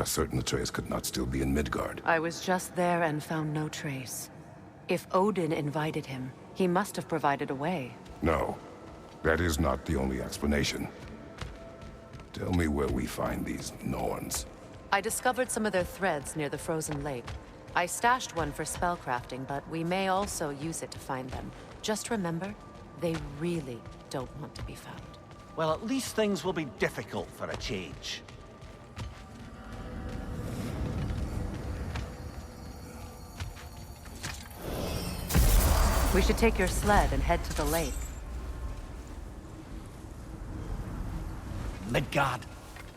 are certain Atreus could not still be in Midgard. I was just there and found no trace. If Odin invited him, he must have provided a way. No, that is not the only explanation. Tell me where we find these Norns. I discovered some of their threads near the frozen lake. I stashed one for spellcrafting, but we may also use it to find them. Just remember, they really don't want to be found. Well, at least things will be difficult for a change. We should take your sled and head to the lake. Midgard.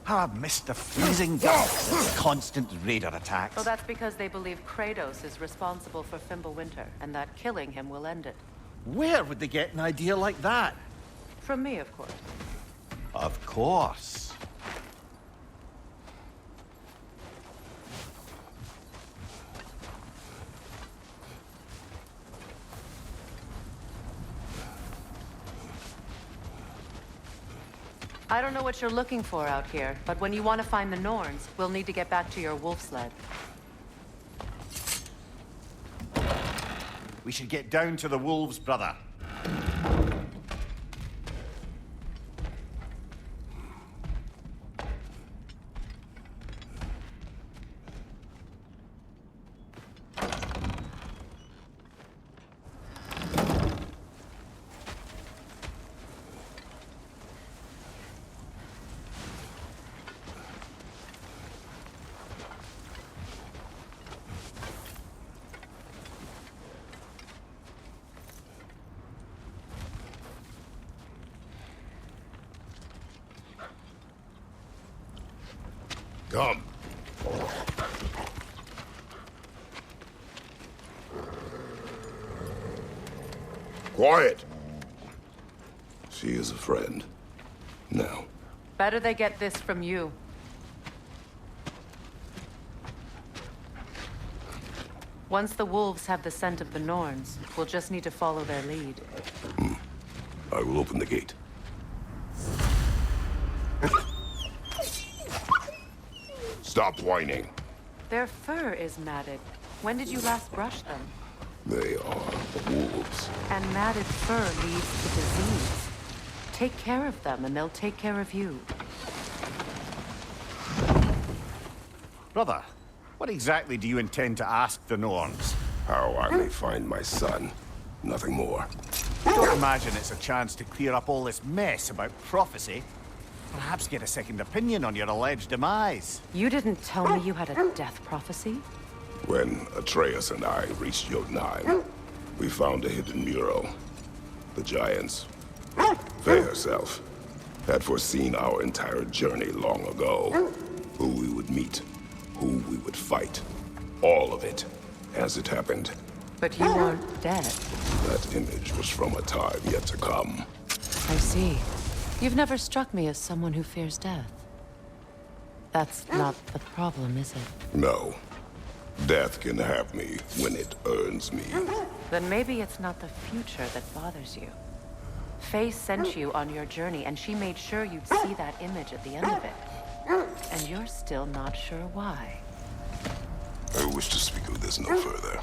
How I've missed the freezing darks and constant raider attacks. Well, that's because they believe Kratos is responsible for Fimbulwinter, and that killing him will end it. Where would they get an idea like that? From me, of course. Of course. I don't know what you're looking for out here, but when you want to find the Norns, we'll need to get back to your wolf sled. We should get down to the wolves, brother. Come. Quiet. She is a friend. Now. Better they get this from you. Once the wolves have the scent of the Norns, we'll just need to follow their lead. I will open the gate. Stop whining. Their fur is matted. When did you last brush them? They are wolves. And matted fur leads to disease. Take care of them, and they'll take care of you. Brother, what exactly do you intend to ask the Norns? How I may find my son. Nothing more. Don't imagine it's a chance to clear up all this mess about prophecy. Perhaps get a second opinion on your alleged demise. You didn't tell me you had a death prophecy? When Atreus and I reached Jotunheim, we found a hidden mural. The giants, Faye herself, had foreseen our entire journey long ago. Who we would meet, who we would fight. All of it, as it happened. But you weren't dead. That image was from a time yet to come. I see. You've never struck me as someone who fears death. That's not the problem, is it? No. Death can have me when it earns me. Then maybe it's not the future that bothers you. Faye sent you on your journey, and she made sure you'd see that image at the end of it. And you're still not sure why. I wish to speak of this no further.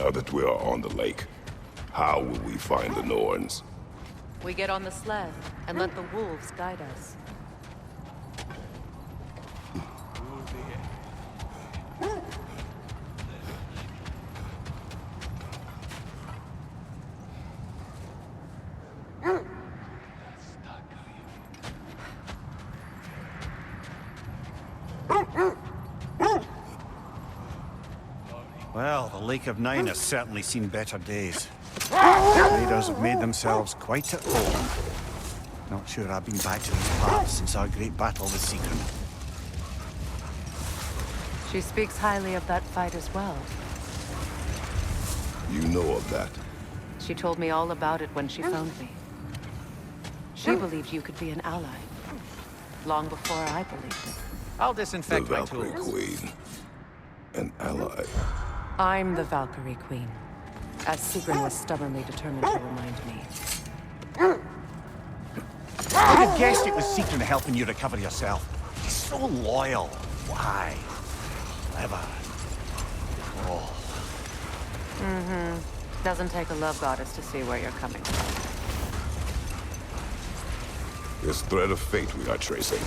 Now that we are on the lake, how will we find the Norns? We get on the sled and let the wolves guide us. Well, the Lake of Nine has certainly seen better days. The raiders have made themselves quite at home. Not sure I've been back to these parts since our great battle with Sigrun. She speaks highly of that fight as well. You know of that? She told me all about it when she found me. She believed you could be an ally. Long before I believed it. I'll The disinfect my Valkyrie tools. Queen. An ally. I'm the Valkyrie Queen, as Sigrun was stubbornly determined to remind me. I'd have guessed it was Sigrun helping you recover yourself. She's so loyal. Why? Clever. Oh. Doesn't take a love goddess to see where you're coming from. This thread of fate we are tracing.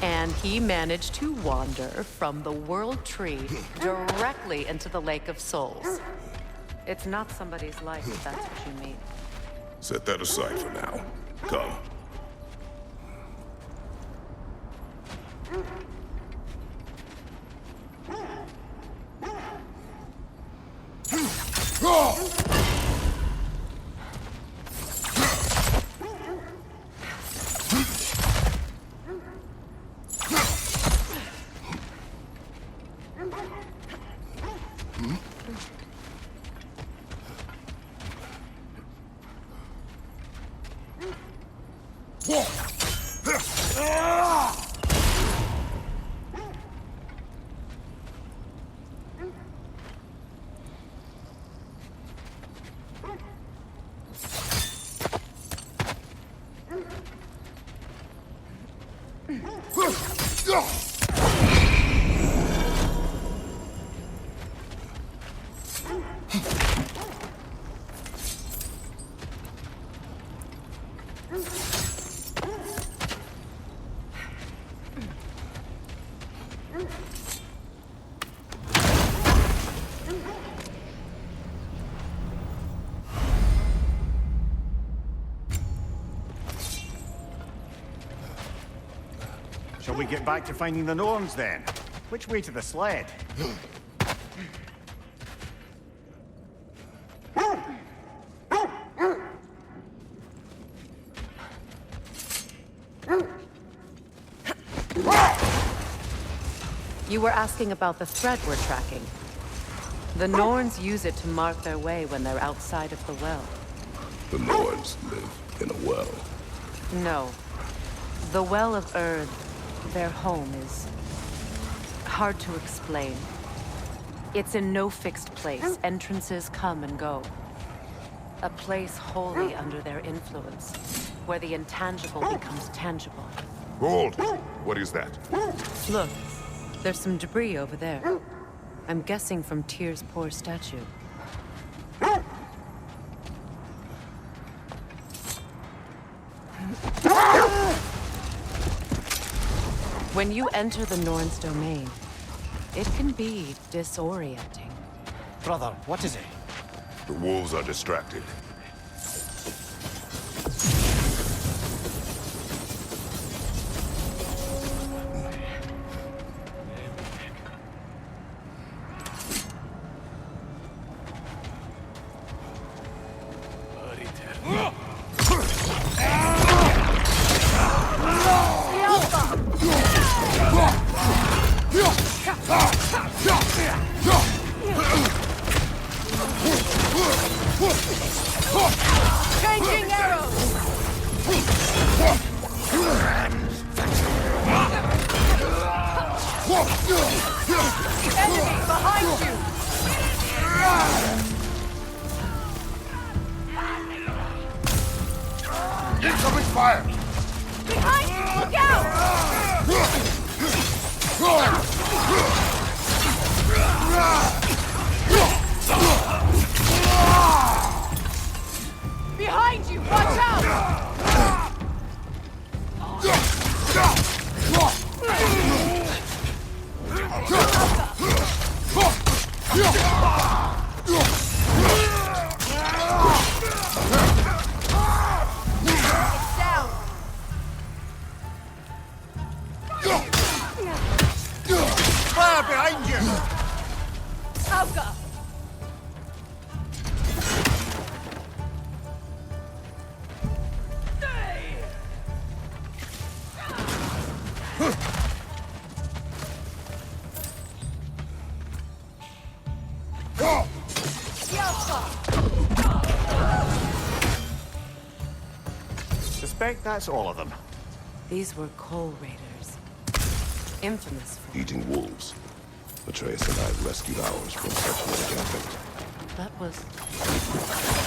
And he managed to wander from the World Tree directly into the Lake of Souls. It's not somebody's life, if that's what you mean. Set that aside for now. Come. Shall we get back to finding the Norns then? Which way to the sled? You were asking about the thread we're tracking. The Norns use it to mark their way when they're outside of the well. The Norns live in a well. No. The Well of Earth, their home, is hard to explain. It's in no fixed place. Entrances come and go. A place wholly under their influence, where the intangible becomes tangible. Hold! What is that? Look, there's some debris over there. I'm guessing from Tyr's poor statue. When you enter the Norn's domain, it can be disorienting. Brother, what is it? The wolves are distracted. Changing arrows! Enemy behind you! Incoming fire! Behind you! Look out! suspect that's all of them. These were coal raiders. Infamous for... Eating wolves. Atreus and I rescued ours from such an encampment. That was...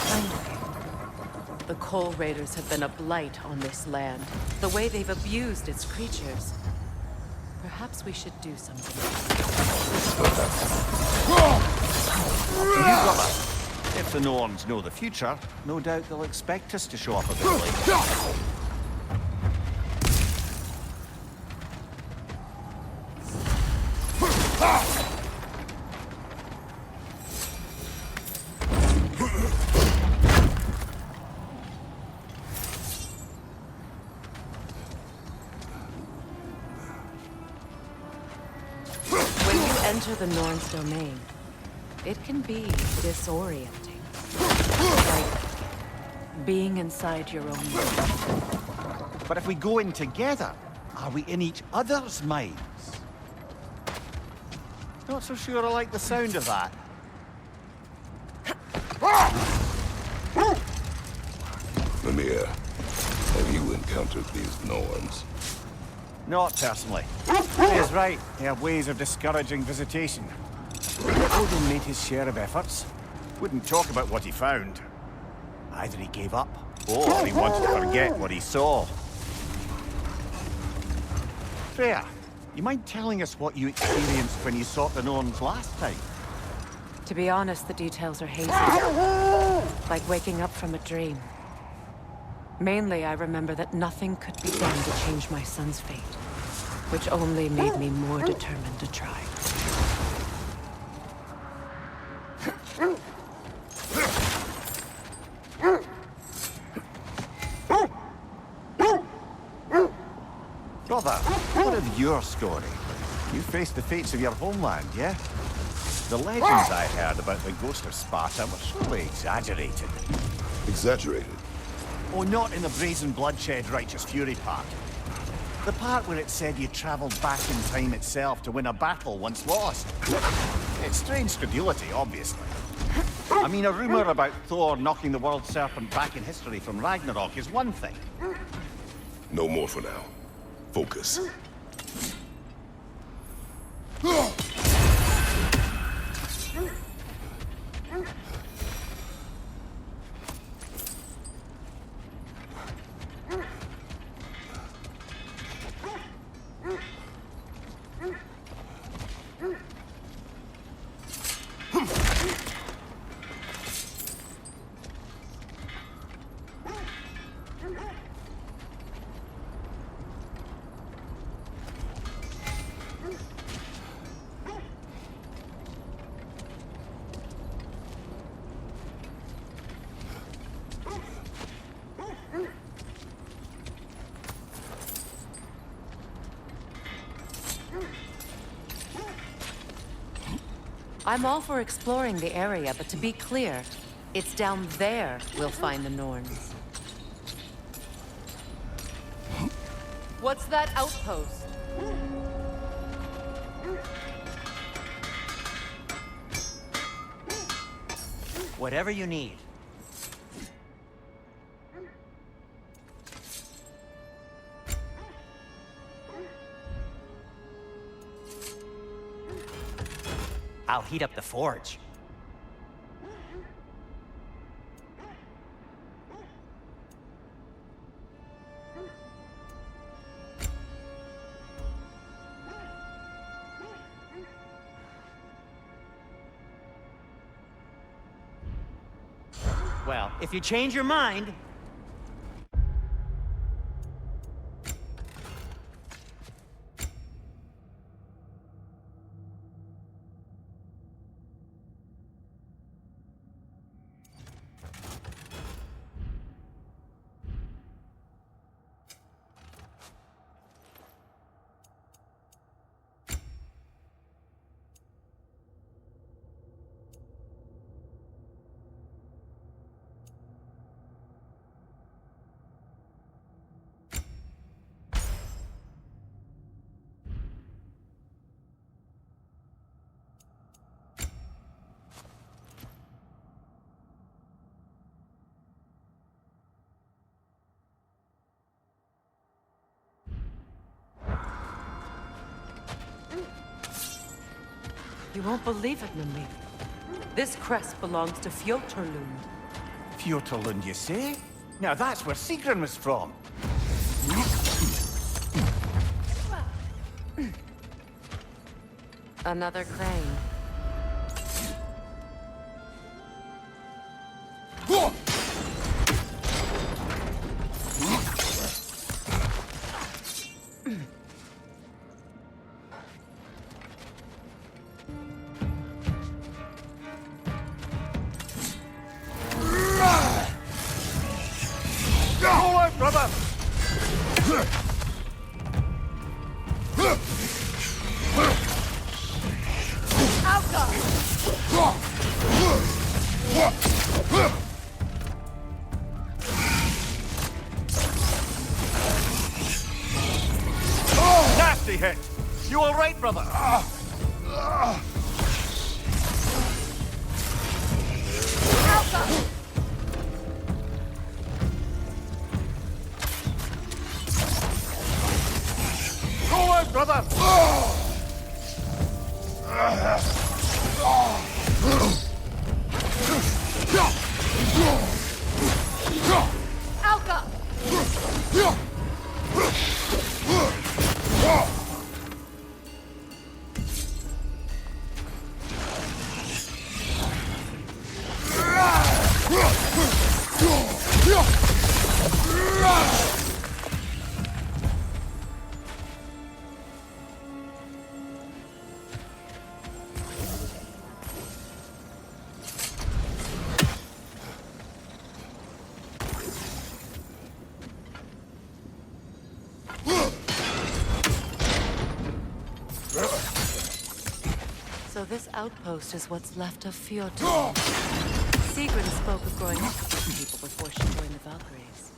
kind of you. The coal raiders have been a blight on this land. The way they've abused its creatures. Perhaps we should do something. You brother. If the Norns know the future, no doubt they'll expect us to show up a bit late. Enter the Norns' domain. It can be disorienting. Like being inside your own mind. But if we go in together, are we in each other's minds? Not so sure I like the sound of that. Mimir, have you encountered these Norns? Not personally. He is right. They have ways of discouraging visitation. Odin made his share of efforts. Wouldn't talk about what he found. Either he gave up, or he wanted to forget what he saw. Freya, you mind telling us what you experienced when you sought the Norns last time? To be honest, the details are hazy. Like waking up from a dream. Mainly, I remember that nothing could be done to change my son's fate, which only made me more determined to try. Brother, what of your story? You faced the fates of your homeland, yeah? The legends I heard about the ghost of Sparta were surely exaggerated. Exaggerated? Oh, not in the brazen bloodshed righteous fury part. The part where it said you traveled back in time itself to win a battle once lost. It's strange credulity, obviously. I mean, a rumor about Thor knocking the world serpent back in history from Ragnarok is one thing. No more for now. Focus. I'm all for exploring the area, but to be clear, it's down there we'll find the Norns. What's that outpost? Whatever you need. I'll heat up the forge. Well, if you change your mind, You won't believe it, Mimli. This crest belongs to Fjotorlund. Fjotorlund, you say? Now that's where Sigrun was from. Another crane. Hold on, brother! Nasty hit! You all right, brother? Go on, brother! So this outpost is what's left of Fjord. Sigrun spoke of growing up with these people before she joined the Valkyries.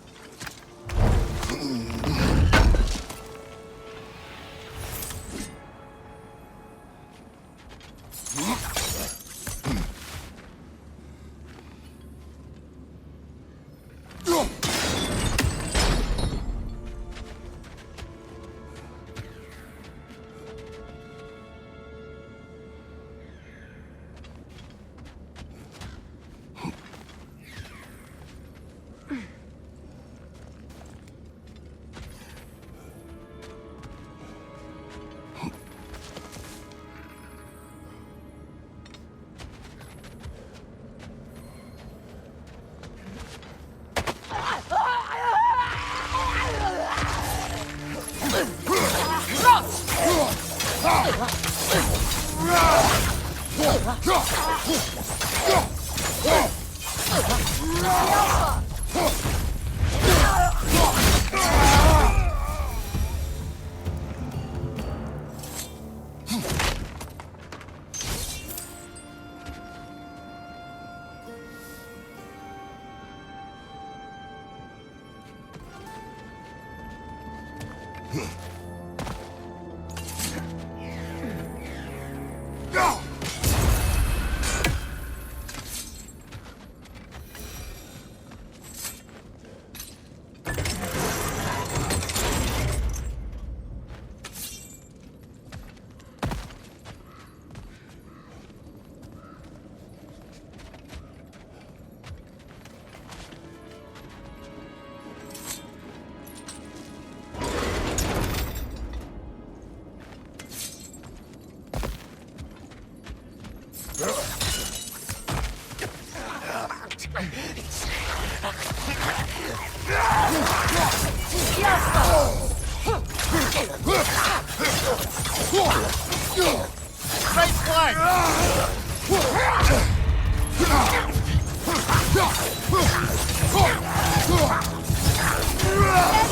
Right flank!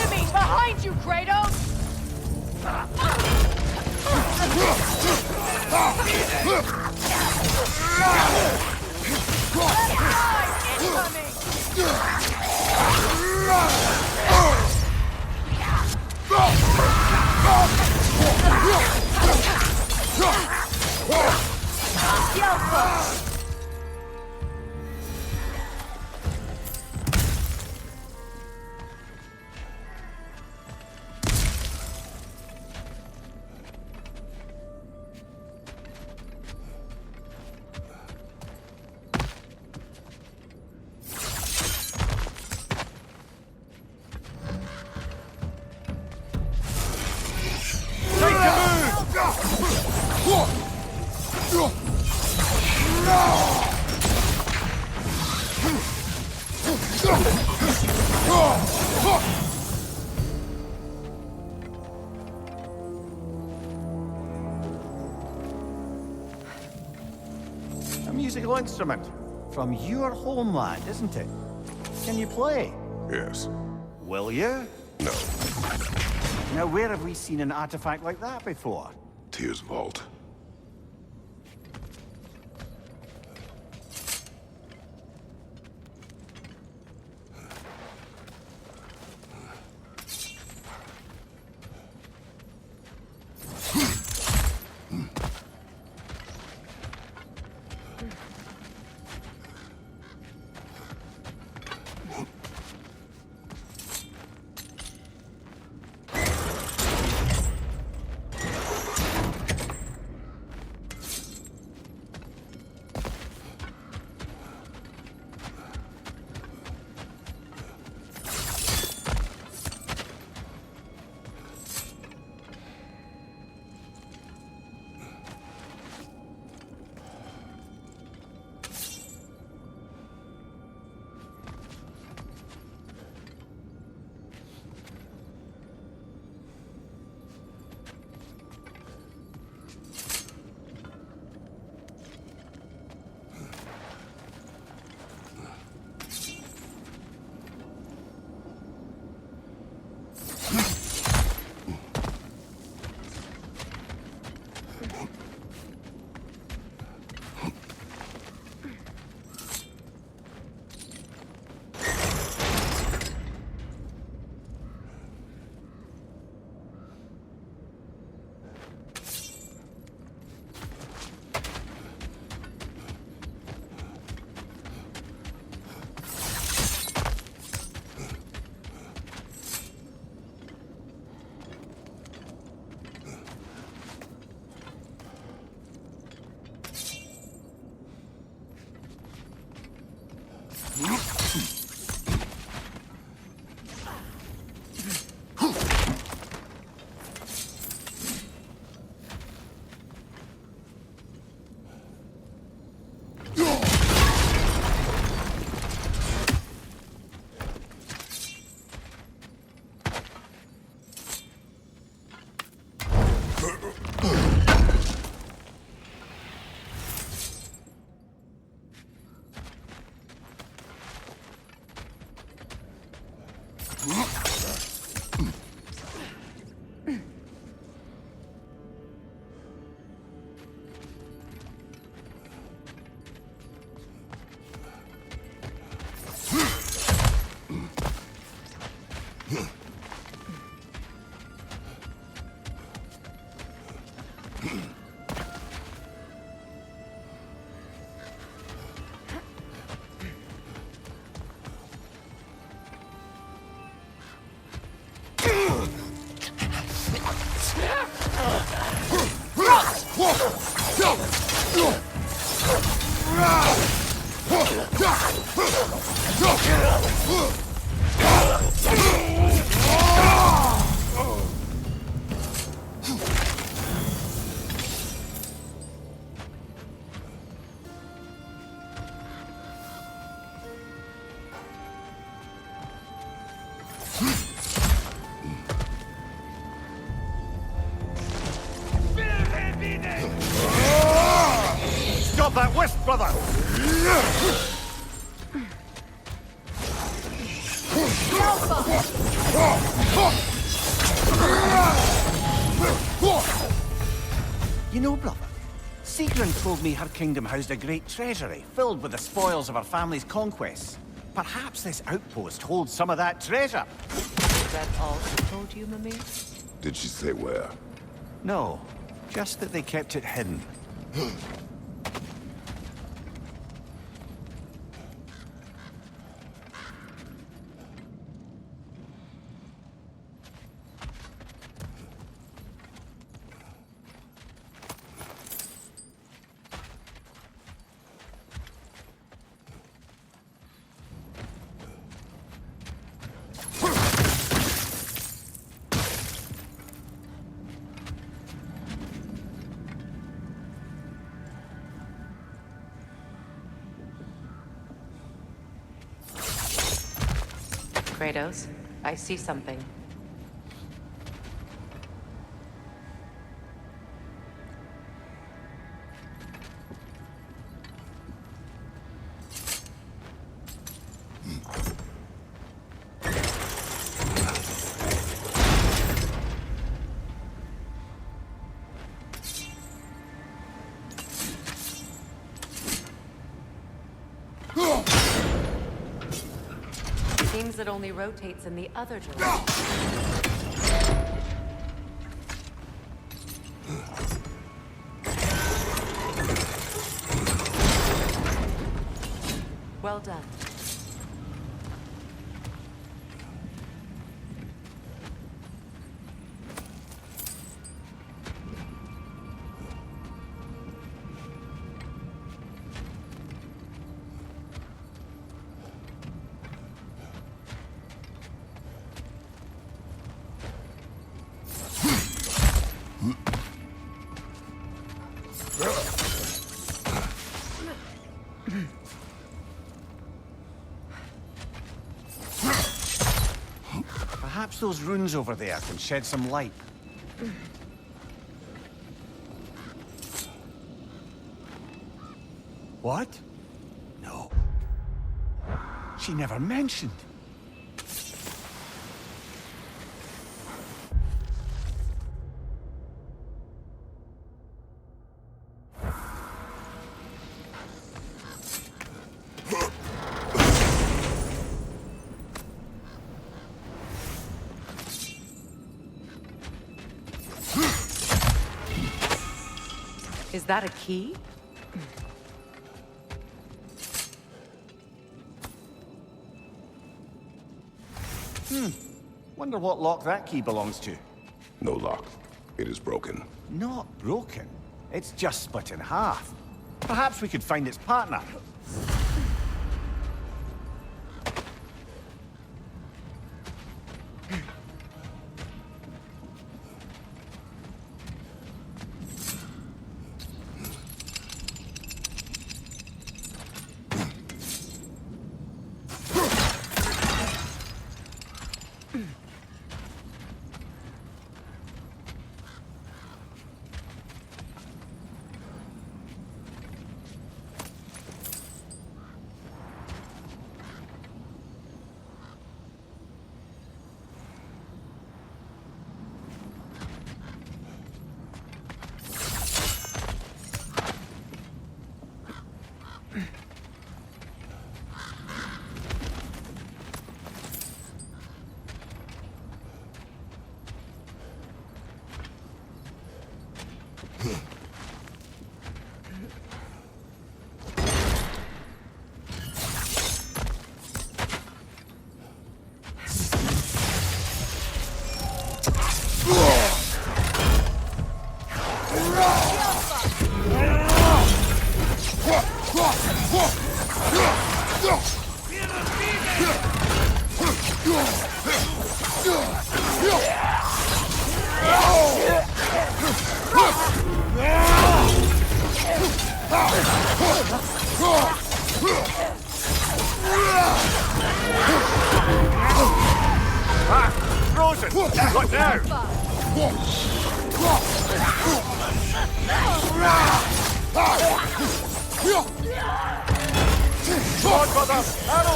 Enemy behind you, Kratos! A musical instrument from your homeland, isn't it? Can you play? Yes. Will you? No. Now, where have we seen an artifact like that before? Tyr's vault. Stop that wisp, brother! You know, brother, Sigrun told me her kingdom housed a great treasury filled with the spoils of her family's conquests. Perhaps this outpost holds some of that treasure. Is that all she told you, Mimir? Did she say where? No, just that they kept it hidden. Kratos, I see something. Seems it only rotates in the other direction. Well done. Perhaps those runes over there can shed some light. What? No. She never mentioned. Is that a key? Wonder what lock that key belongs to. No lock. It is broken. Not broken. It's just split in half. Perhaps we could find its partner. Frozen! What now? Come on, brother! Arrow!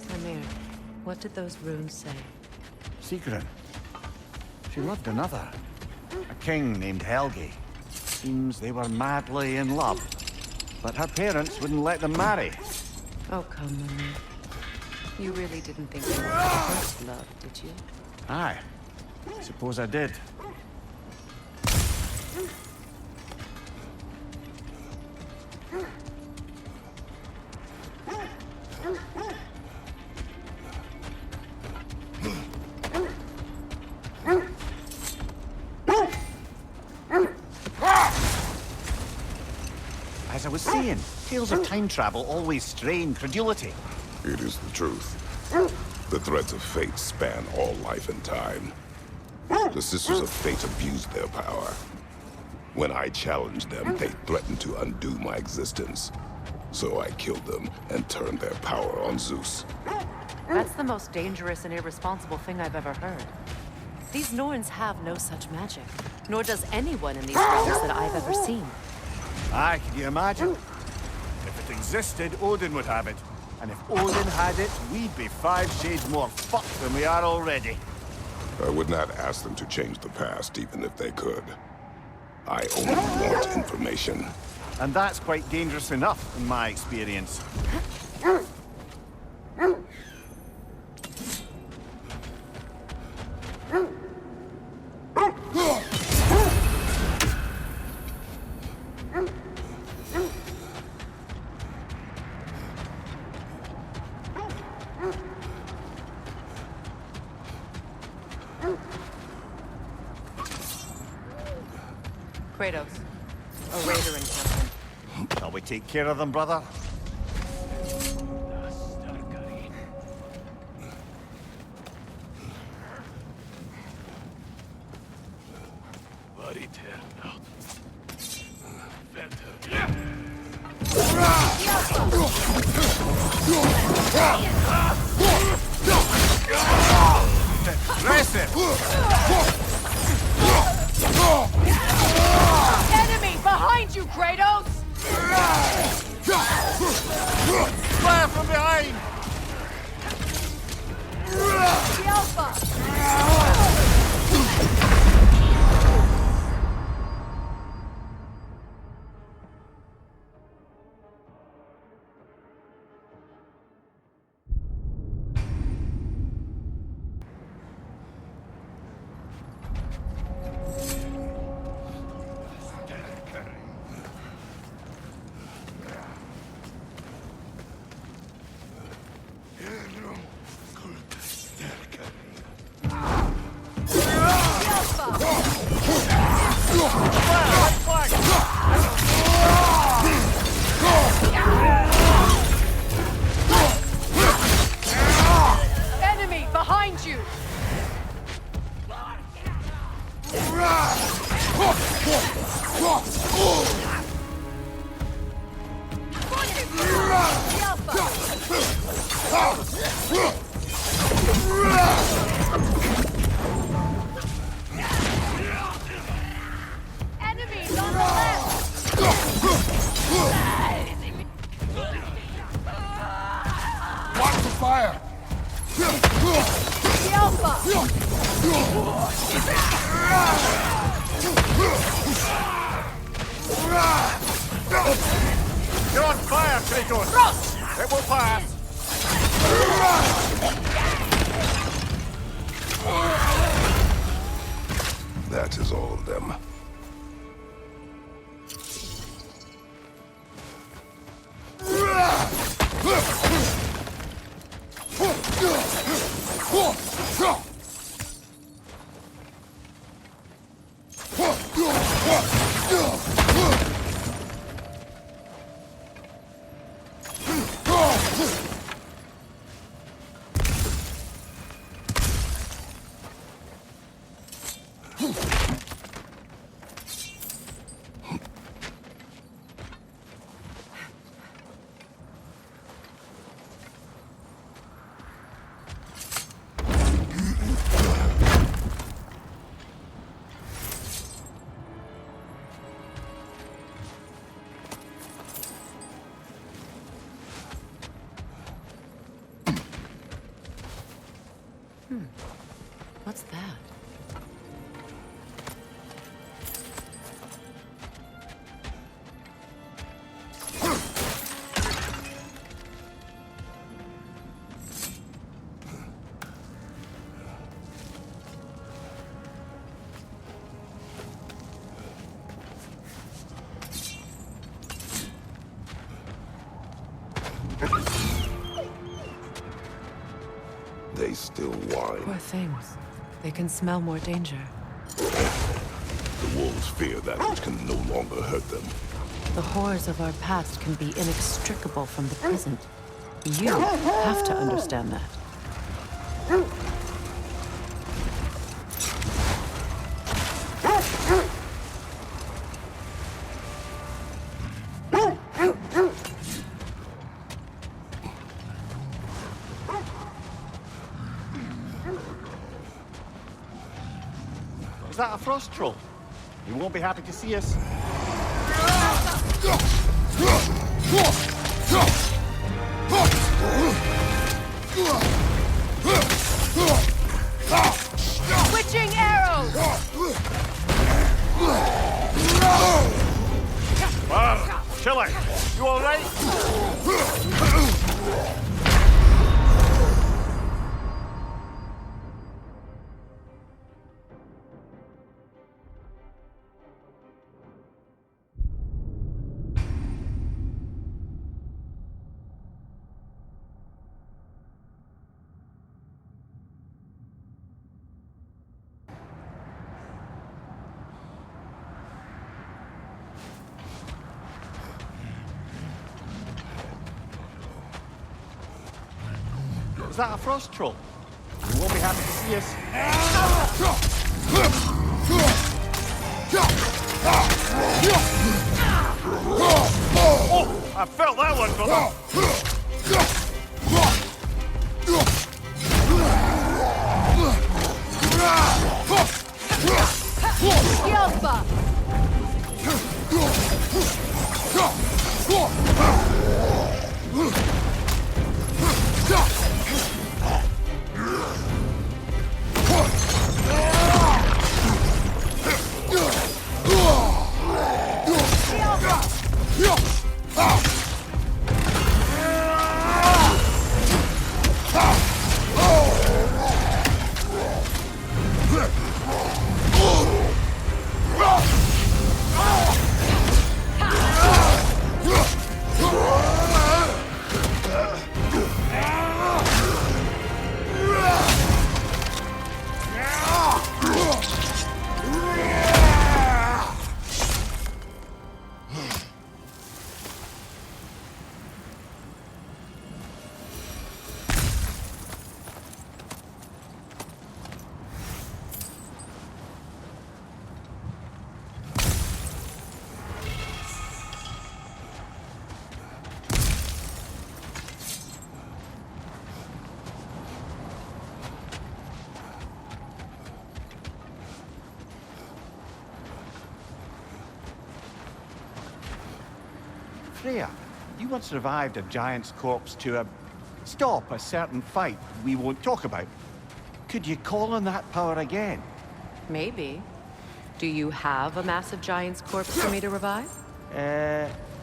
Samir, What did those runes say? Sigrun. She loved another. A king named Helgi. Seems they were madly in love. But her parents wouldn't let them marry. Oh, come on. You really didn't think you were the first love, did you? Aye. Suppose I did. As I was saying, tales of time travel always strain credulity. It is the truth. The threads of fate span all life and time. The Sisters of Fate abused their power. When I challenged them, they threatened to undo my existence. So I killed them and turned their power on Zeus. That's the most dangerous and irresponsible thing I've ever heard. These Norns have no such magic, nor does anyone in these realms that I've ever seen. Aye, can you imagine? If it existed, Odin would have it. And if Odin had it, we'd be 5 shades more fucked than we are already. I would not ask them to change the past, even if they could. I only want information. And that's quite dangerous enough, in my experience. Kratos, a raider encampment. Shall we take care of them, brother? Enemy behind you, Kratos! Fire from behind! The Alpha! Enemy behind you! The Enemies on the left! Watch the fire! The Alpha! You're on fire, Kratos! It will pass! That is all of them. What's that? They still whine. Poor things. They can smell more danger. The wolves fear that which can no longer hurt them. The horrors of our past can be inextricable from the present. You have to understand that. Is that a frost troll? He won't be happy to see us. Switching arrows! Chile, you all right? Is that a frost troll? He won't be happy to see us. Oh, I felt that one, brother. Yelpa! Freya, you once revived a giant's corpse to stop a certain fight we won't talk about. Could you call on that power again? Maybe. Do you have a massive giant's corpse for me to revive?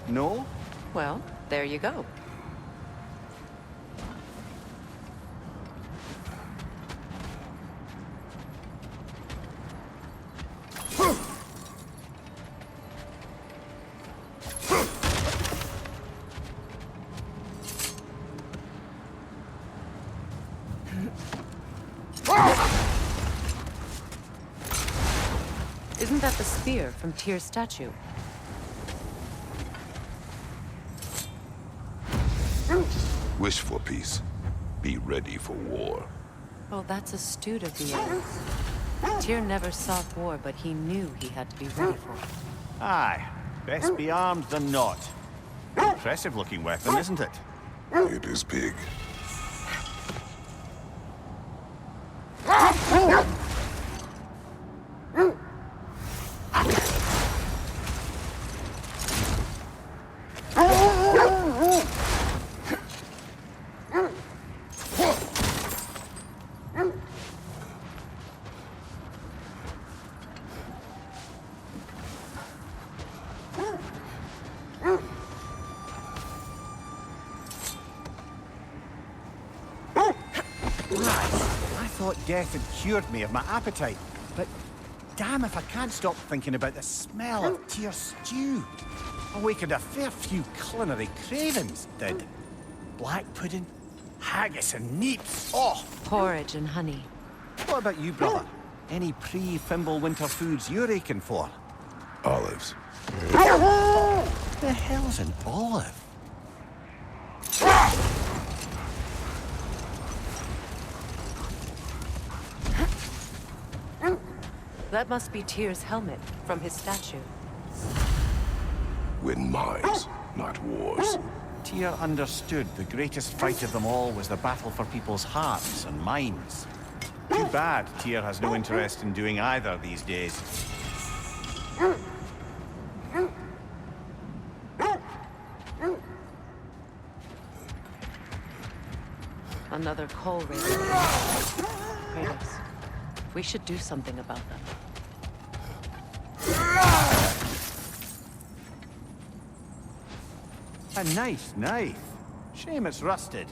No? Well, there you go. Isn't that the spear from Tyr's statue? Wish for peace. Be ready for war. Oh, that's astute of the elves. Tyr never sought war, but he knew he had to be ready for it. Aye, best be armed than not. Impressive looking weapon, isn't it? It is big. I thought death had cured me of my appetite, but damn if I can't stop thinking about the smell of Tyr stew. Awakened a fair few culinary cravings, did. Black pudding, haggis and neeps. Oh! Porridge and honey. What about you, brother? Any pre-Fimble winter foods you're aching for? Olives. The hell's an olive? That must be Tyr's helmet from his statue. Win mines, not wars. Tyr understood the greatest fight of them all was the battle for people's hearts and minds. Too bad Tyr has no interest in doing either these days. Another coal raider. Kratos, we should do something about them. A nice knife. Shame it's rusted.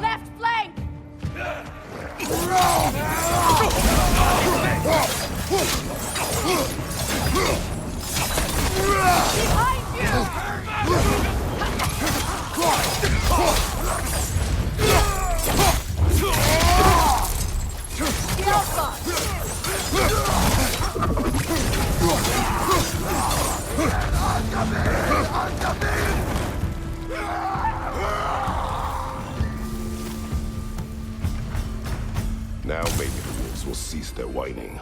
Left flank! Behind you! Now maybe the wolves will cease their whining.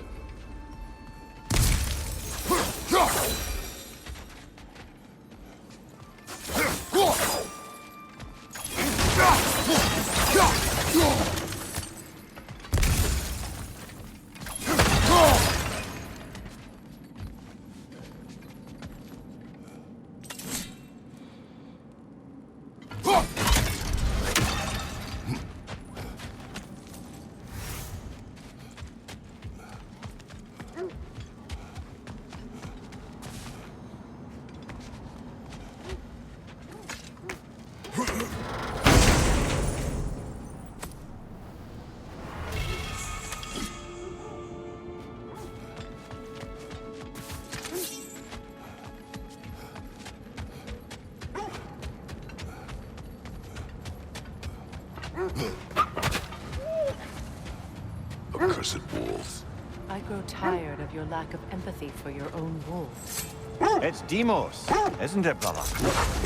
Accursed wolves. I grow tired of your lack of empathy for your own wolves. It's Deimos, isn't it, brother?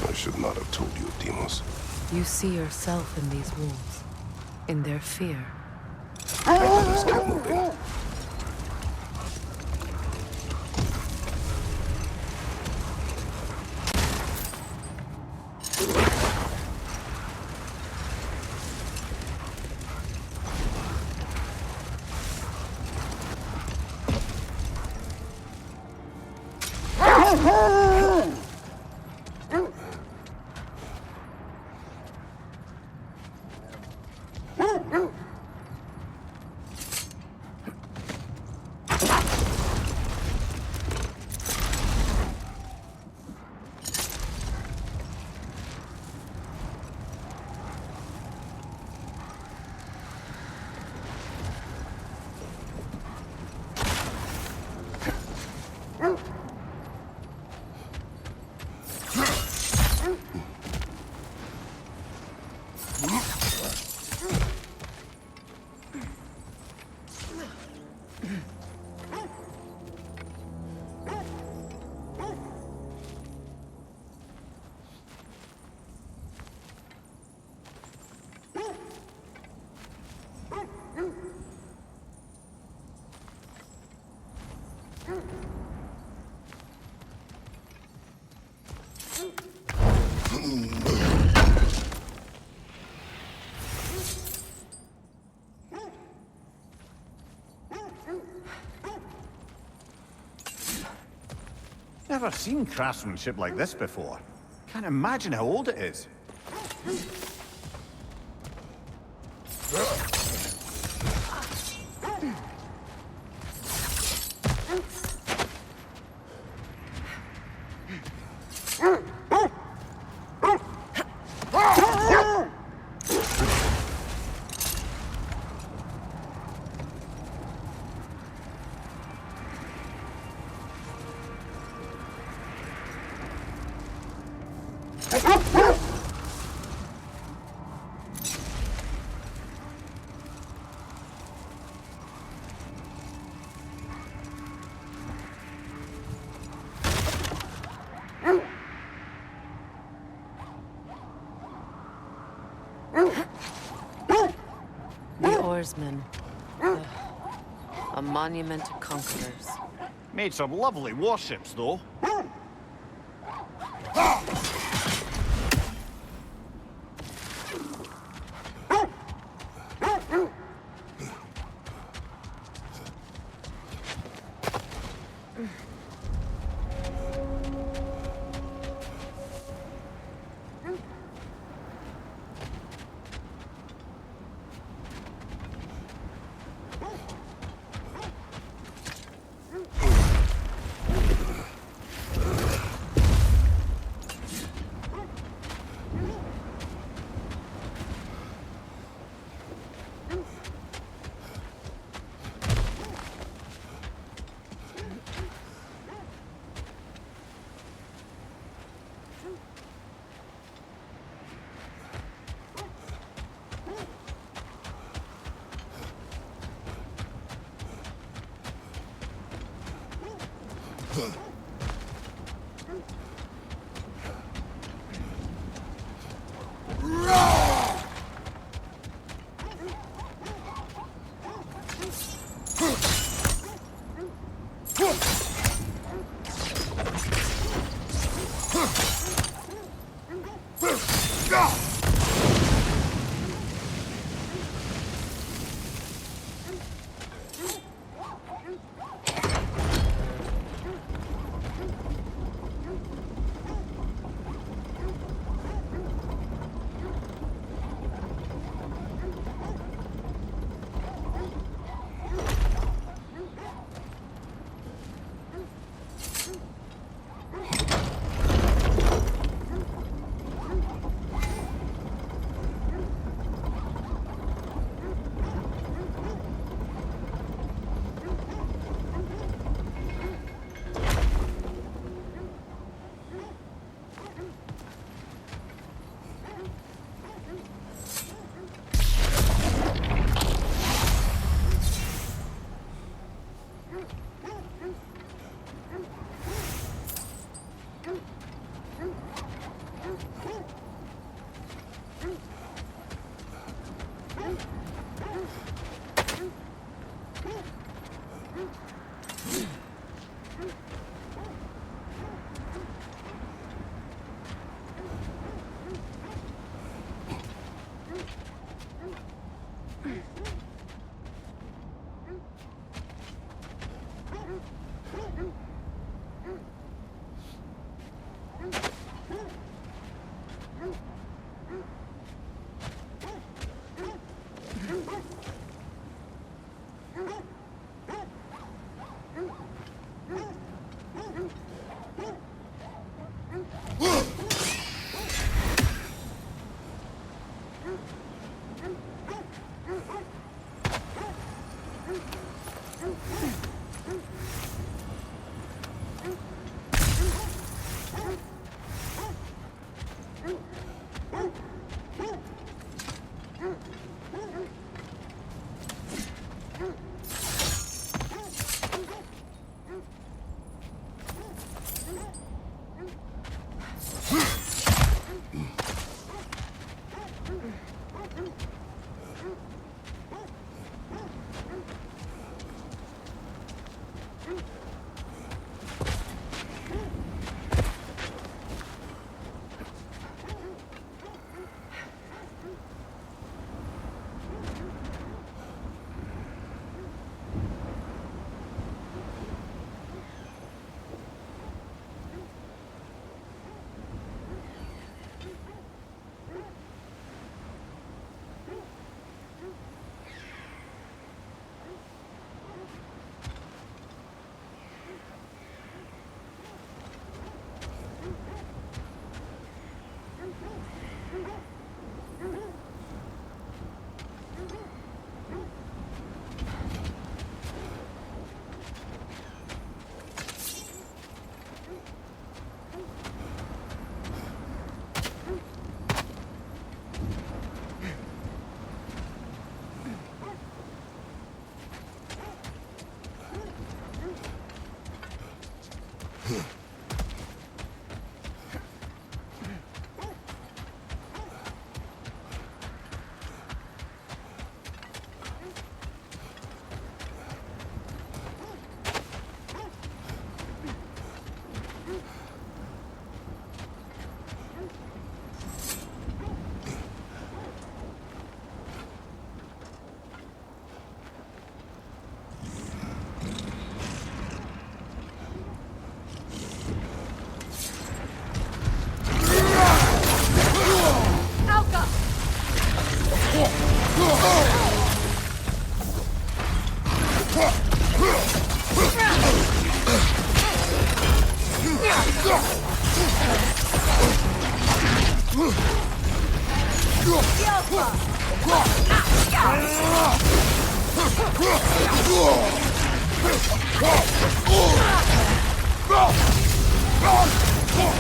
I should not have told you, Deimos. You see yourself in these wolves, in their fear. Let us get moving. never seen craftsmanship like this before. Can't imagine how old it is. The oarsmen. A monument to conquerors. Made some lovely warships, though.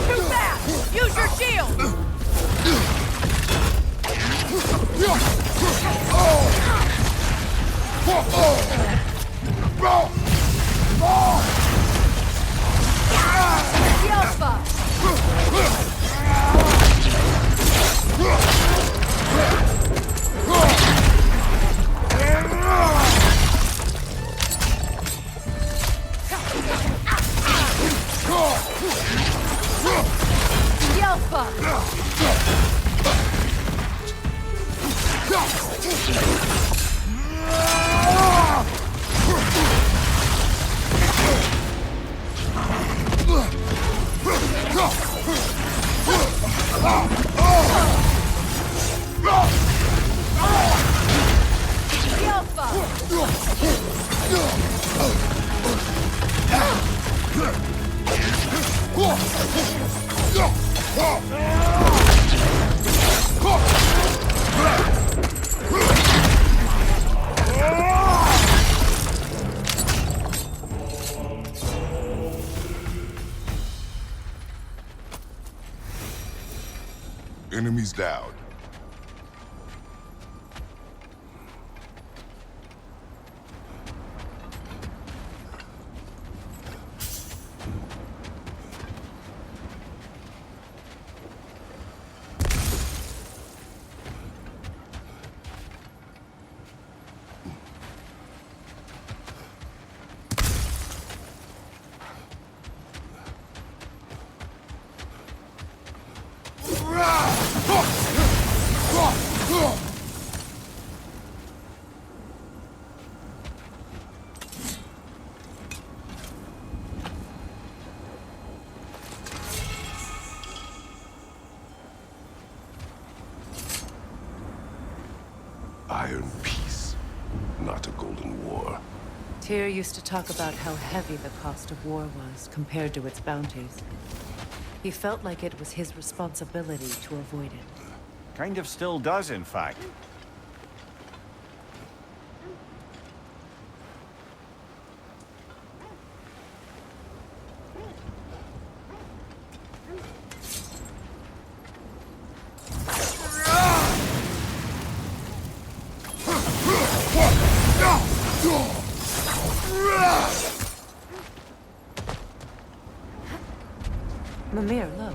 Too fast! Use your shield! Enemies down. Iron peace, not a golden war. Tyr used to talk about how heavy the cost of war was compared to its bounties. He felt like it was his responsibility to avoid it. Kind of still does, in fact. Mimir, look.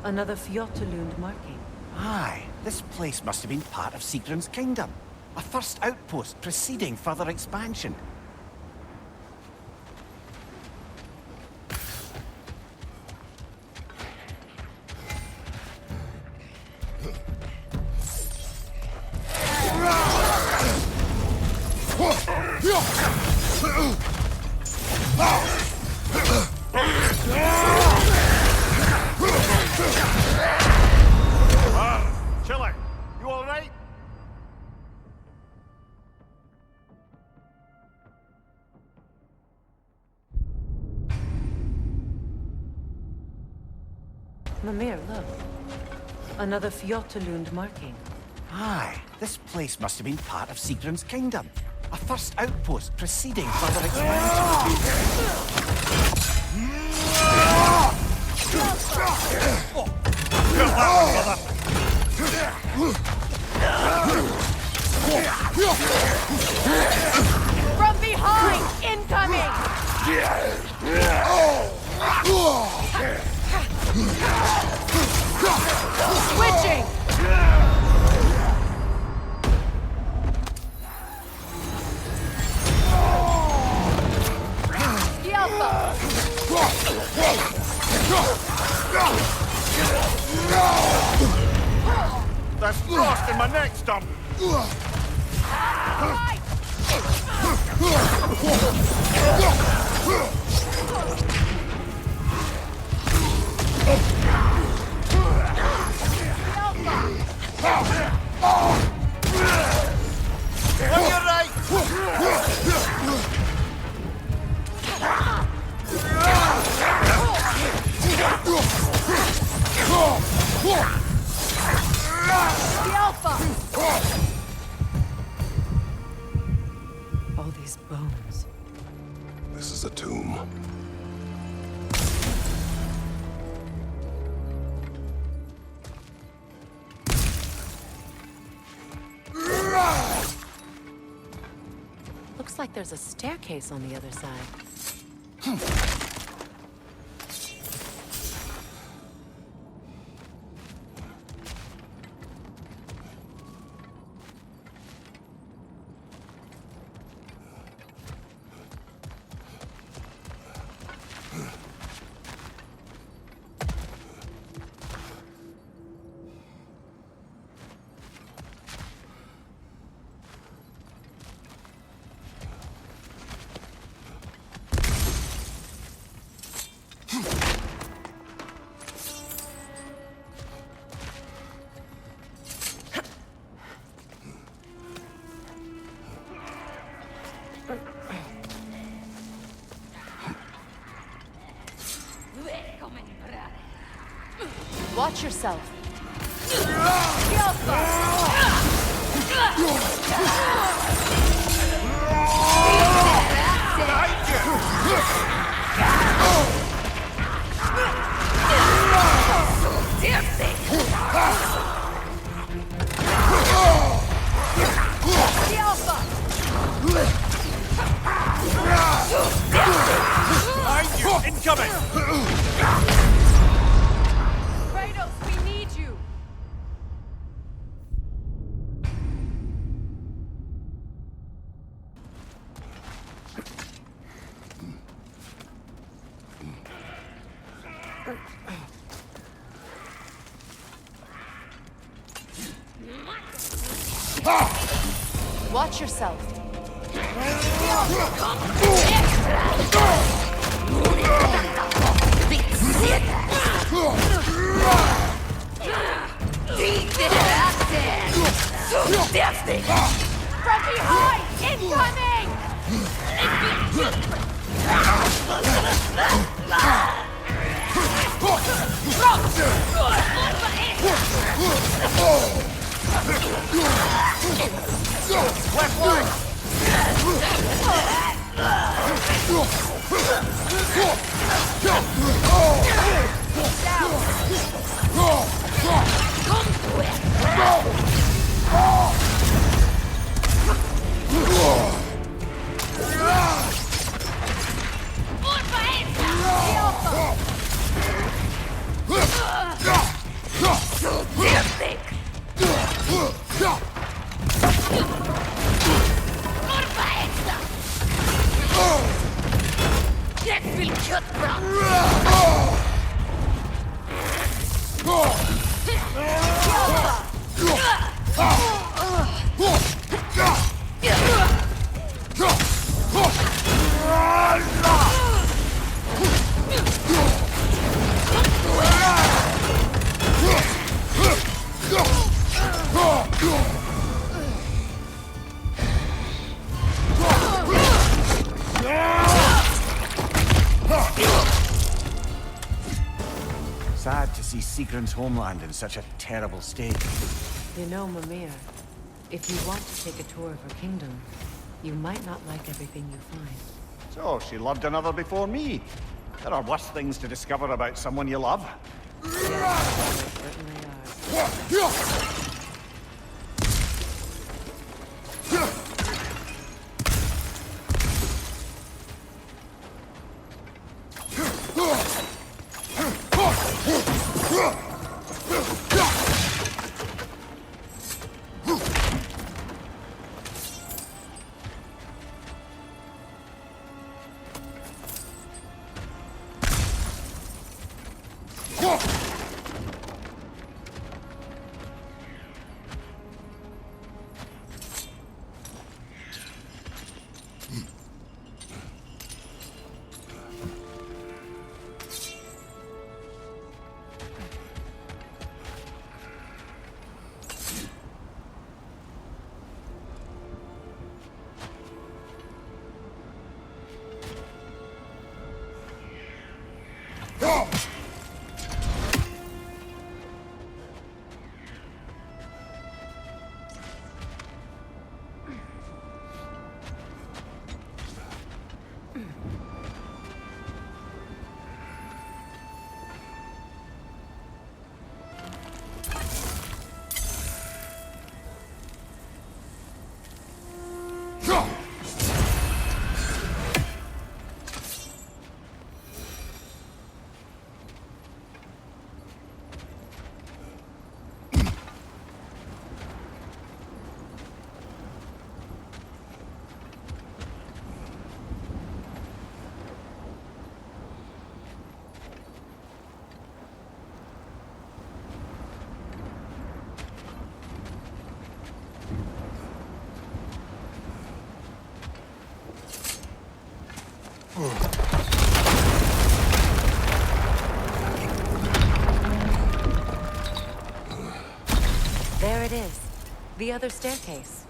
Another Fjotalund marking. Aye, this place must have been part of Sigrun's kingdom. A first outpost preceding further expansion. Chiller, you all right? Mimir, look. Another Fjotalund marking. Aye, this place must have been part of Sigrun's kingdom. A first outpost preceding further expansion. From behind! Incoming! Switching! The Alpha! There's frost in my neck stump! Right! On your right! The Alpha! All these bones. This is a tomb. Looks like there's a staircase on the other side. Watch yourself. The Alpha! Behind you! Incoming! Kratos, we need you! Watch yourself. From behind! Incoming! Left leg! Sad to see Sigrun's homeland in such a terrible state. You know, Mimir, if you want to take a tour of her kingdom, you might not like everything you find. So, she loved another before me. There are worse things to discover about someone you love. Yes, there certainly are. it is. The other staircase.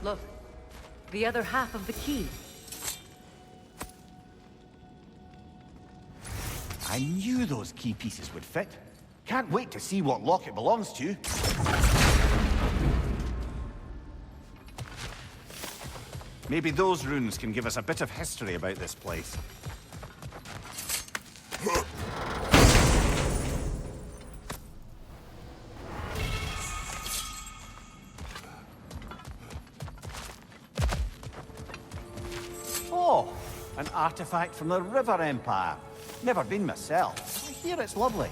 Look, the other half of the key. I knew those key pieces would fit. Can't wait to see what lock it belongs to. Maybe those runes can give us a bit of history about this place. Oh, an artifact from the River Empire. Never been myself. I hear it's lovely.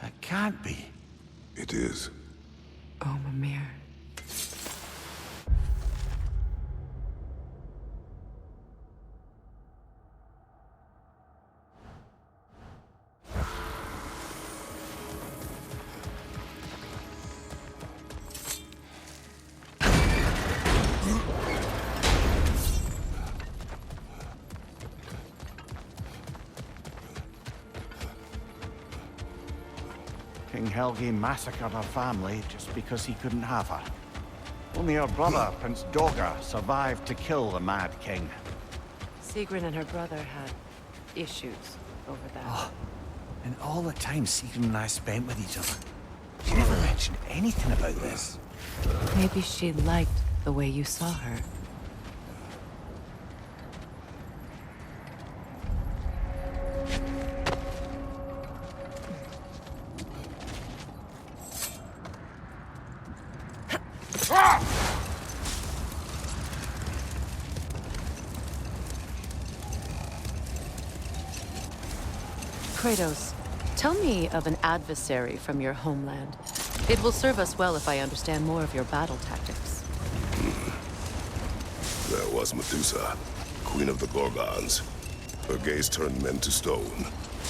It can't be. It is. Oh, Mimir. King Helgi massacred her family just because he couldn't have her. Only her brother, Prince Dogr, survived to kill the Mad King. Sigrun and her brother had issues over that. And all the time Sigrun and I spent with each other. She never mentioned anything about this. Maybe she liked the way you saw her. Kratos, tell me of an adversary from your homeland. It will serve us well if I understand more of your battle tactics. There was Medusa, queen of the Gorgons. Her gaze turned men to stone.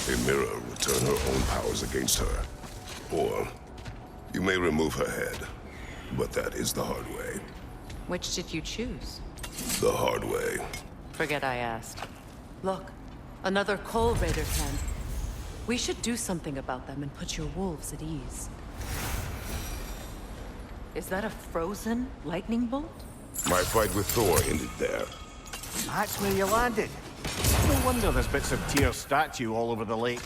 A mirror would turn her own powers against her. Or, you may remove her head, but that is the hard way. Which did you choose? The hard way. Forget I asked. Look, another Coal Raider camp. We should do something about them and put your wolves at ease. Is that a frozen lightning bolt? My fight with Thor ended there. That's where you landed. No wonder there's bits of Tyr's statue all over the lake.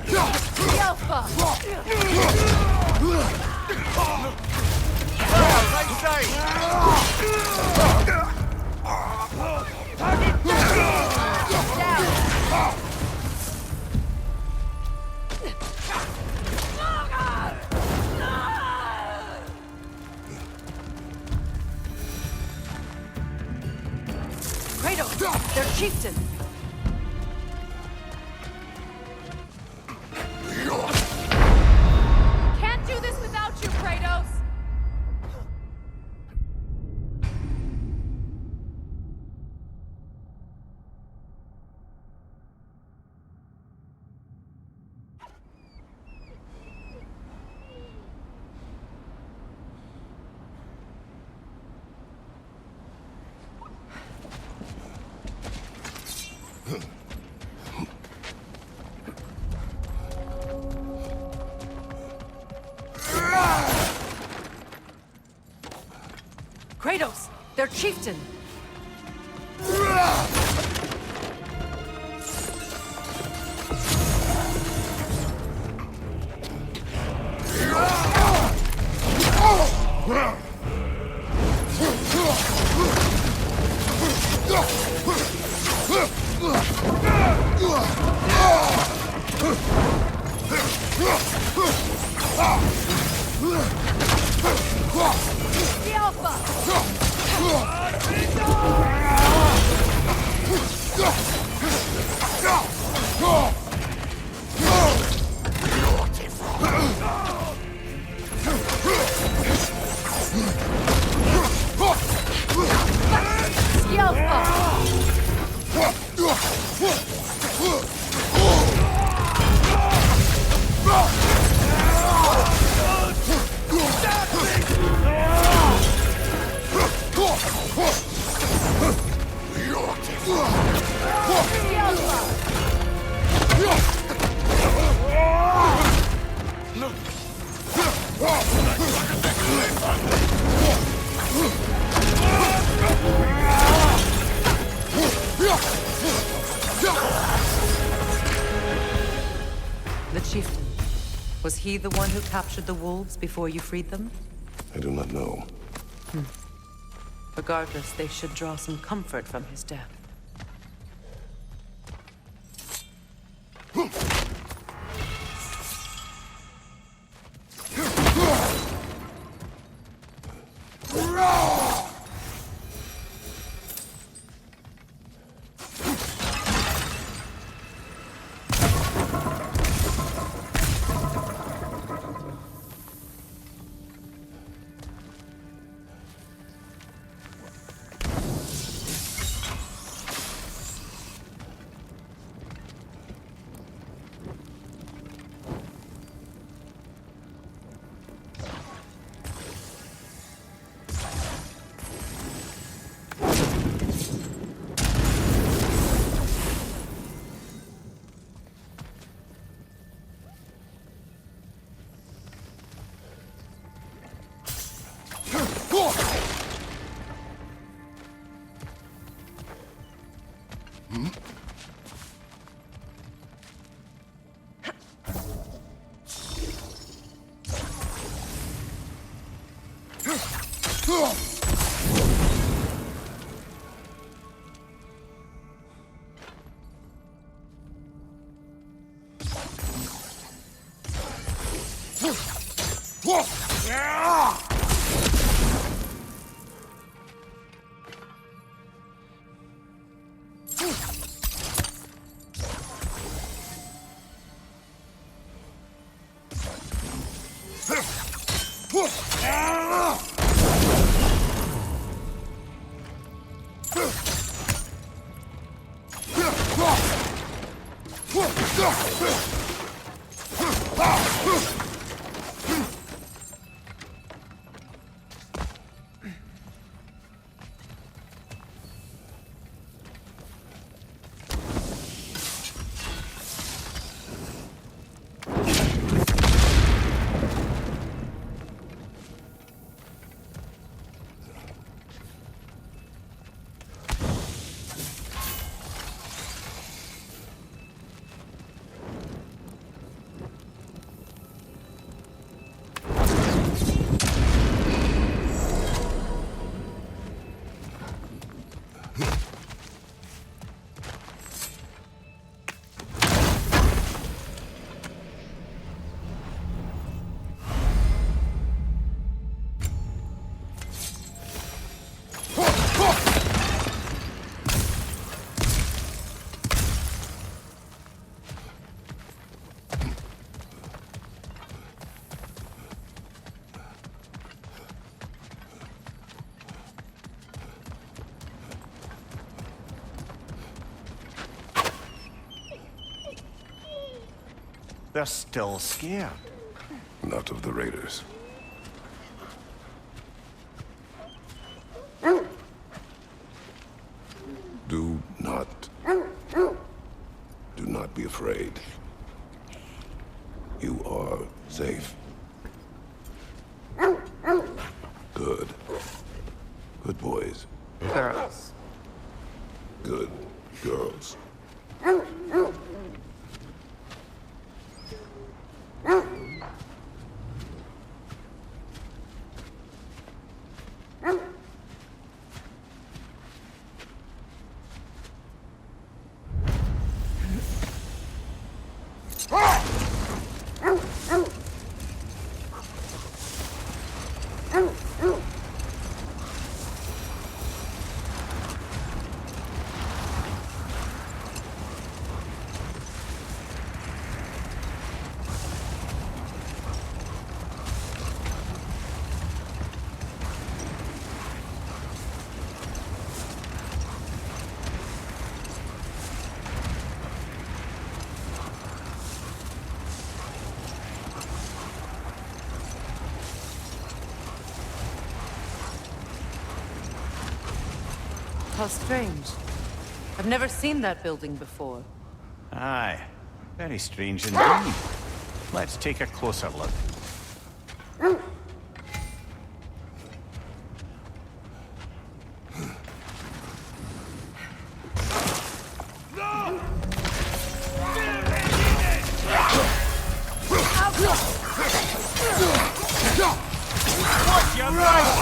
The Alpha! Right side! Kratos, their chieftain. Can't do this without you, Kratos! Kratos, their chieftain. The Alpha! The Alpha! The Alpha! The chieftain. Was he the one who captured the wolves before you freed them? I do not know. Regardless, they should draw some comfort from his death. They're still scared. Not of the raiders. Do not be afraid. You are safe. Good. Good boys. Girls. Good girls. How strange. I've never seen that building before. Aye. Very strange indeed. Let's take a closer look. Watch your right!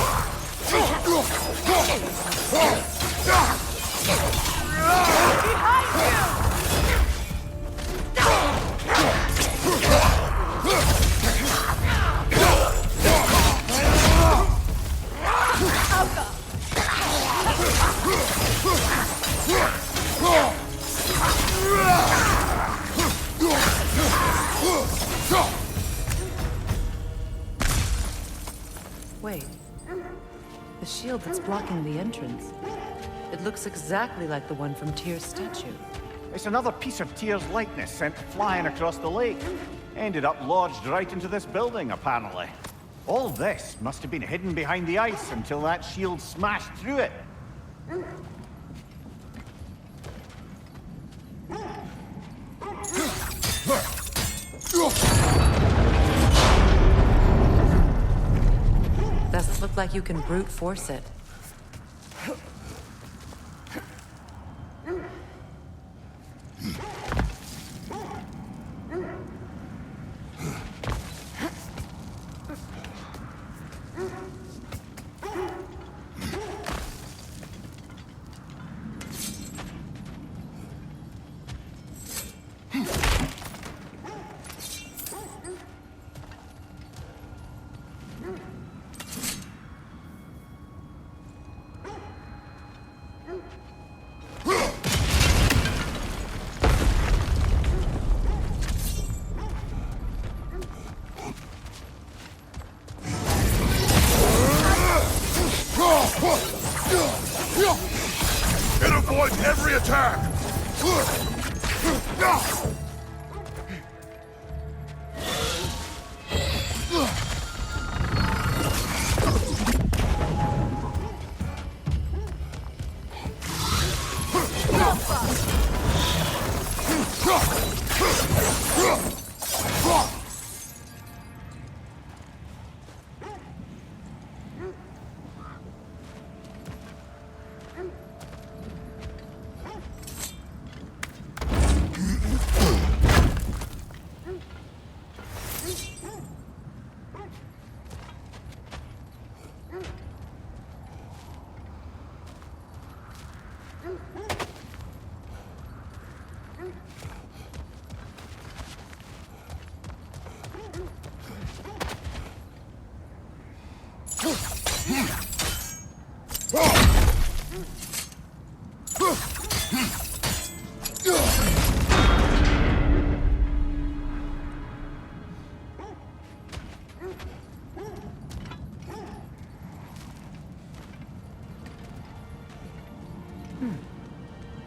Wait. The shield that's blocking the entrance. It looks exactly like the one from Tyr's statue. It's another piece of Tyr's likeness sent flying across the lake. Ended up lodged right into this building, apparently. All this must have been hidden behind the ice until that shield smashed through it. Doesn't look like you can brute force it. It avoids every attack!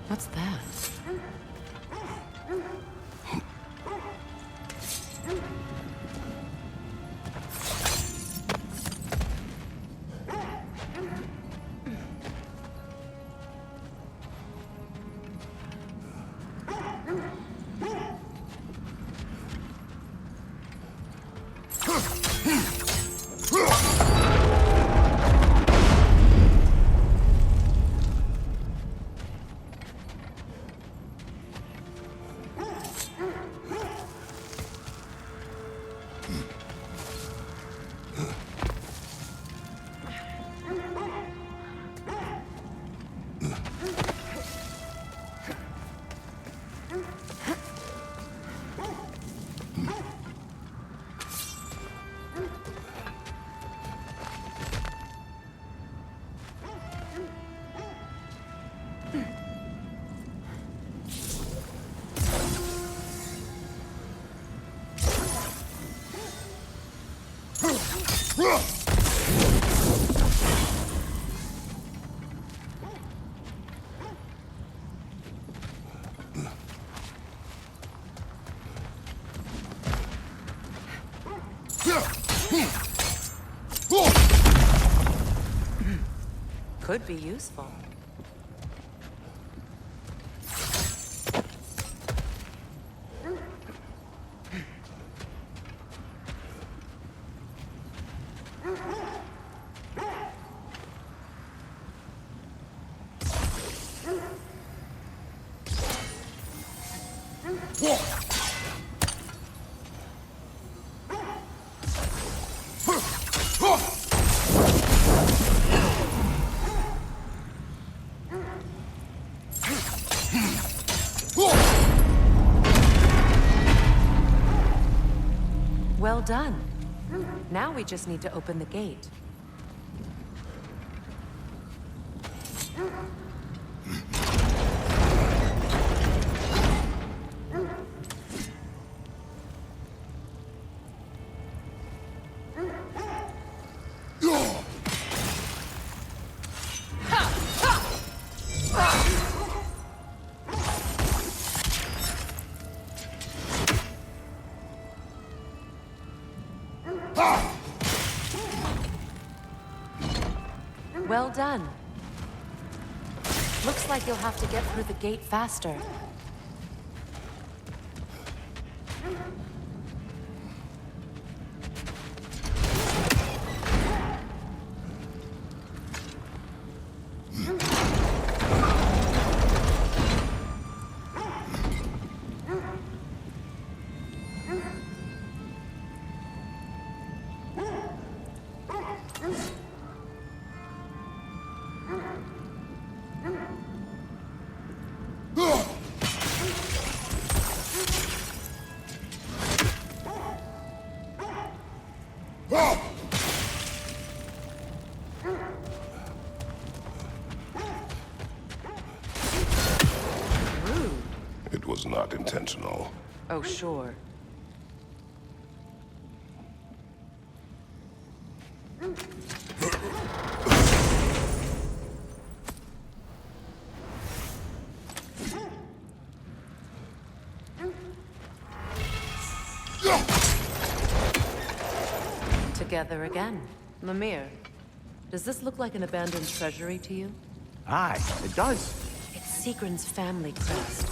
What's that? Could be useful. Well done. Now we just need to open the gate. Well done. Looks like you'll have to get through the gate faster. It was not intentional. Oh, sure. Together again. Mimir, does this look like an abandoned treasury to you? Aye, it does. It's Sigrun's family crest.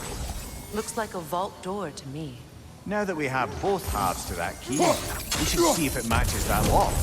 Looks like a vault door to me. Now that we have both halves to that key, we should see if it matches that lock.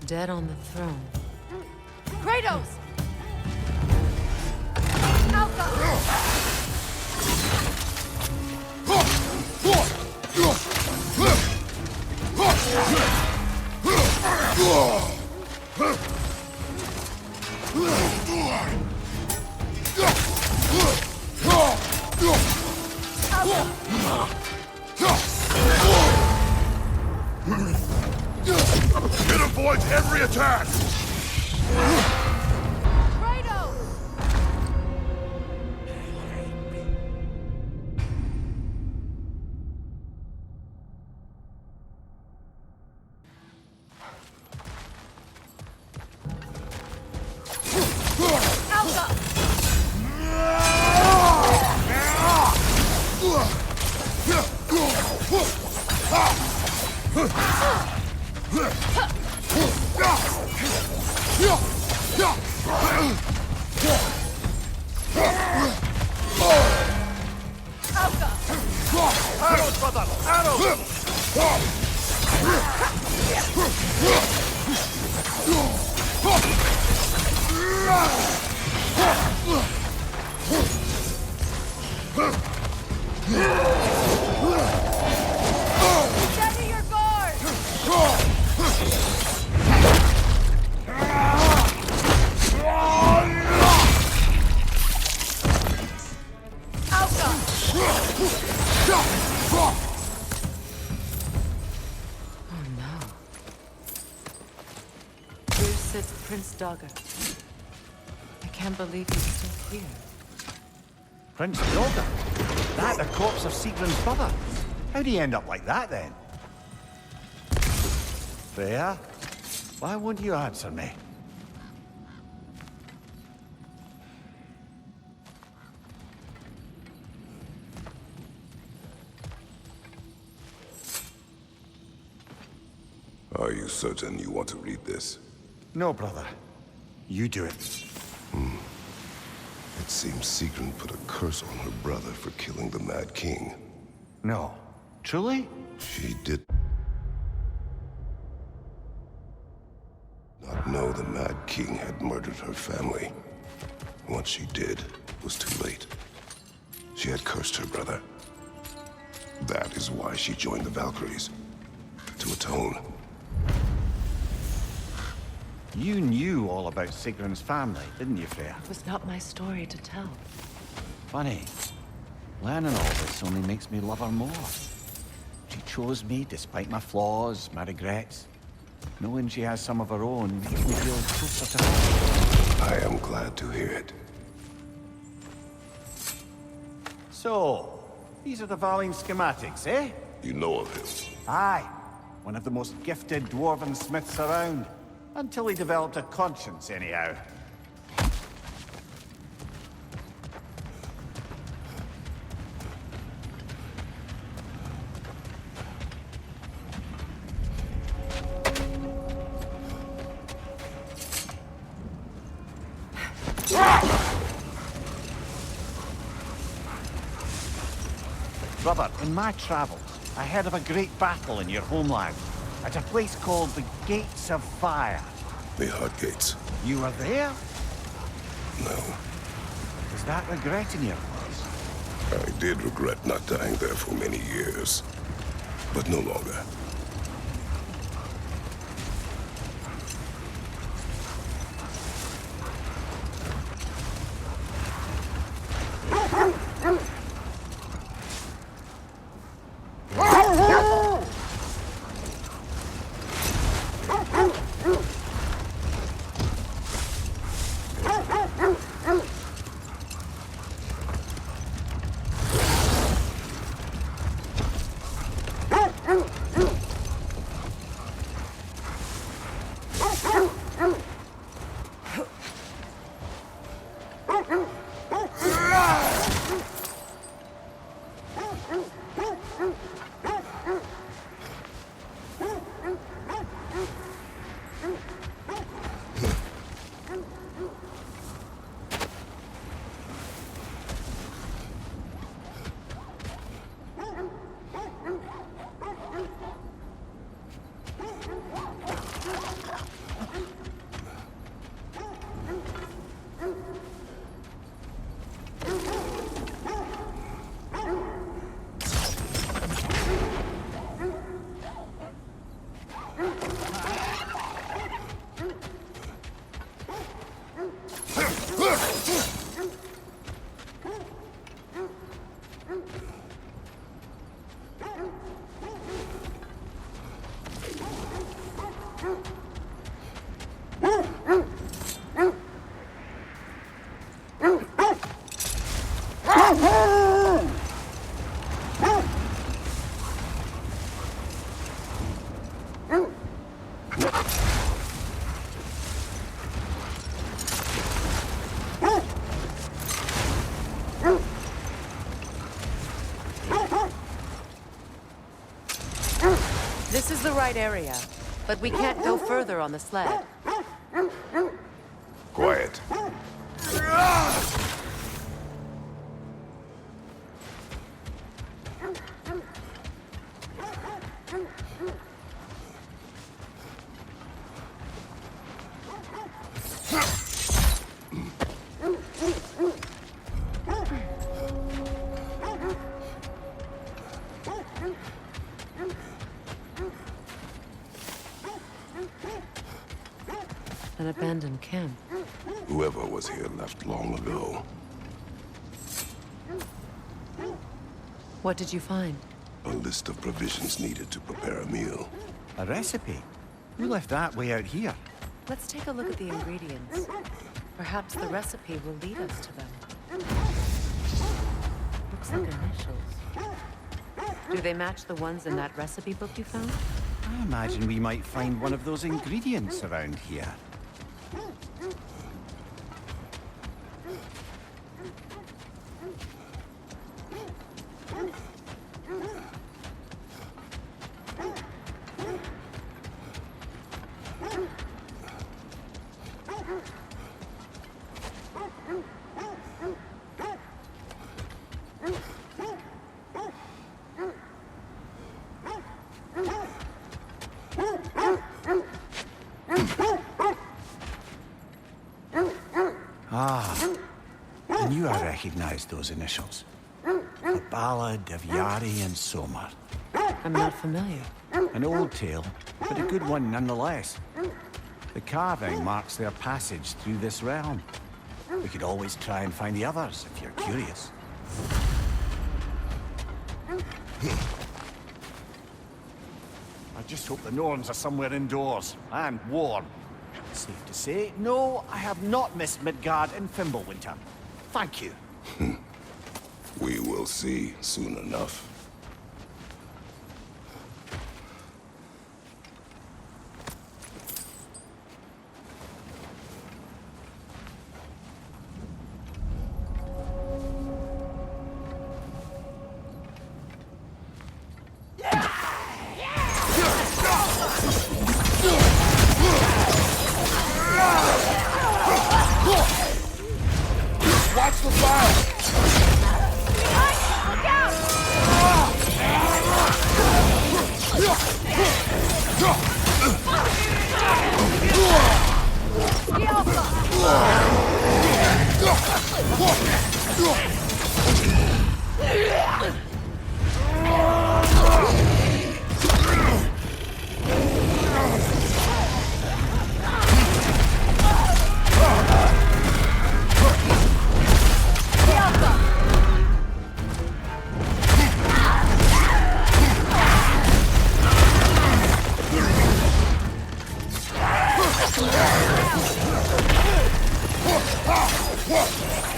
Dead on the throne. Kratos! Alpha! It avoids every attack! Kratos! Alpha! it's Prince Dagger. I can't believe he's still here. Prince Dagger? That the corpse of Sigrun's brother? How'd he end up like that, then? Freya? Why won't you answer me? Are you certain you want to read this? No, brother. You do it. It seems Sigrun put a curse on her brother for killing the Mad King. No. Truly? She did not know the Mad King had murdered her family. Once she did, it was too late. She had cursed her brother. That is why she joined the Valkyries. To atone. You knew all about Sigrun's family, didn't you, Freya? It was not my story to tell. Funny. Learning all this only makes me love her more. She chose me despite my flaws, my regrets. Knowing she has some of her own makes me feel closer to her. I am glad to hear it. So, these are the Valine schematics, eh? You know of him. Aye. One of the most gifted dwarven smiths around. Until he developed a conscience, anyhow. Brother, in my travels, I heard of a great battle in your homeland, at a place called the Gates of Fire. The Hut Gates. You were there? No. Is that regret in your voice? I did regret not dying there for many years. But no longer. This is the right area, but we can't go further on the sled. Quiet. An abandoned camp. Whoever was here left long ago. What did you find? A list of provisions needed to prepare a meal. A recipe? Who left that way out here? Let's take a look at the ingredients. Perhaps the recipe will lead us to them. Looks like initials. Do they match the ones in that recipe book you found? I imagine we might find one of those ingredients around here. I knew I recognized those initials. The Ballad of Yari and Somar. I'm not familiar. An old tale, but a good one nonetheless. The carving marks their passage through this realm. We could always try and find the others, if you're curious. I just hope the Norns are somewhere indoors, and warm. Safe to say, no, I have not missed Midgard in Fimbulwinter. Thank you. We will see soon enough. Watch the fire! Look out!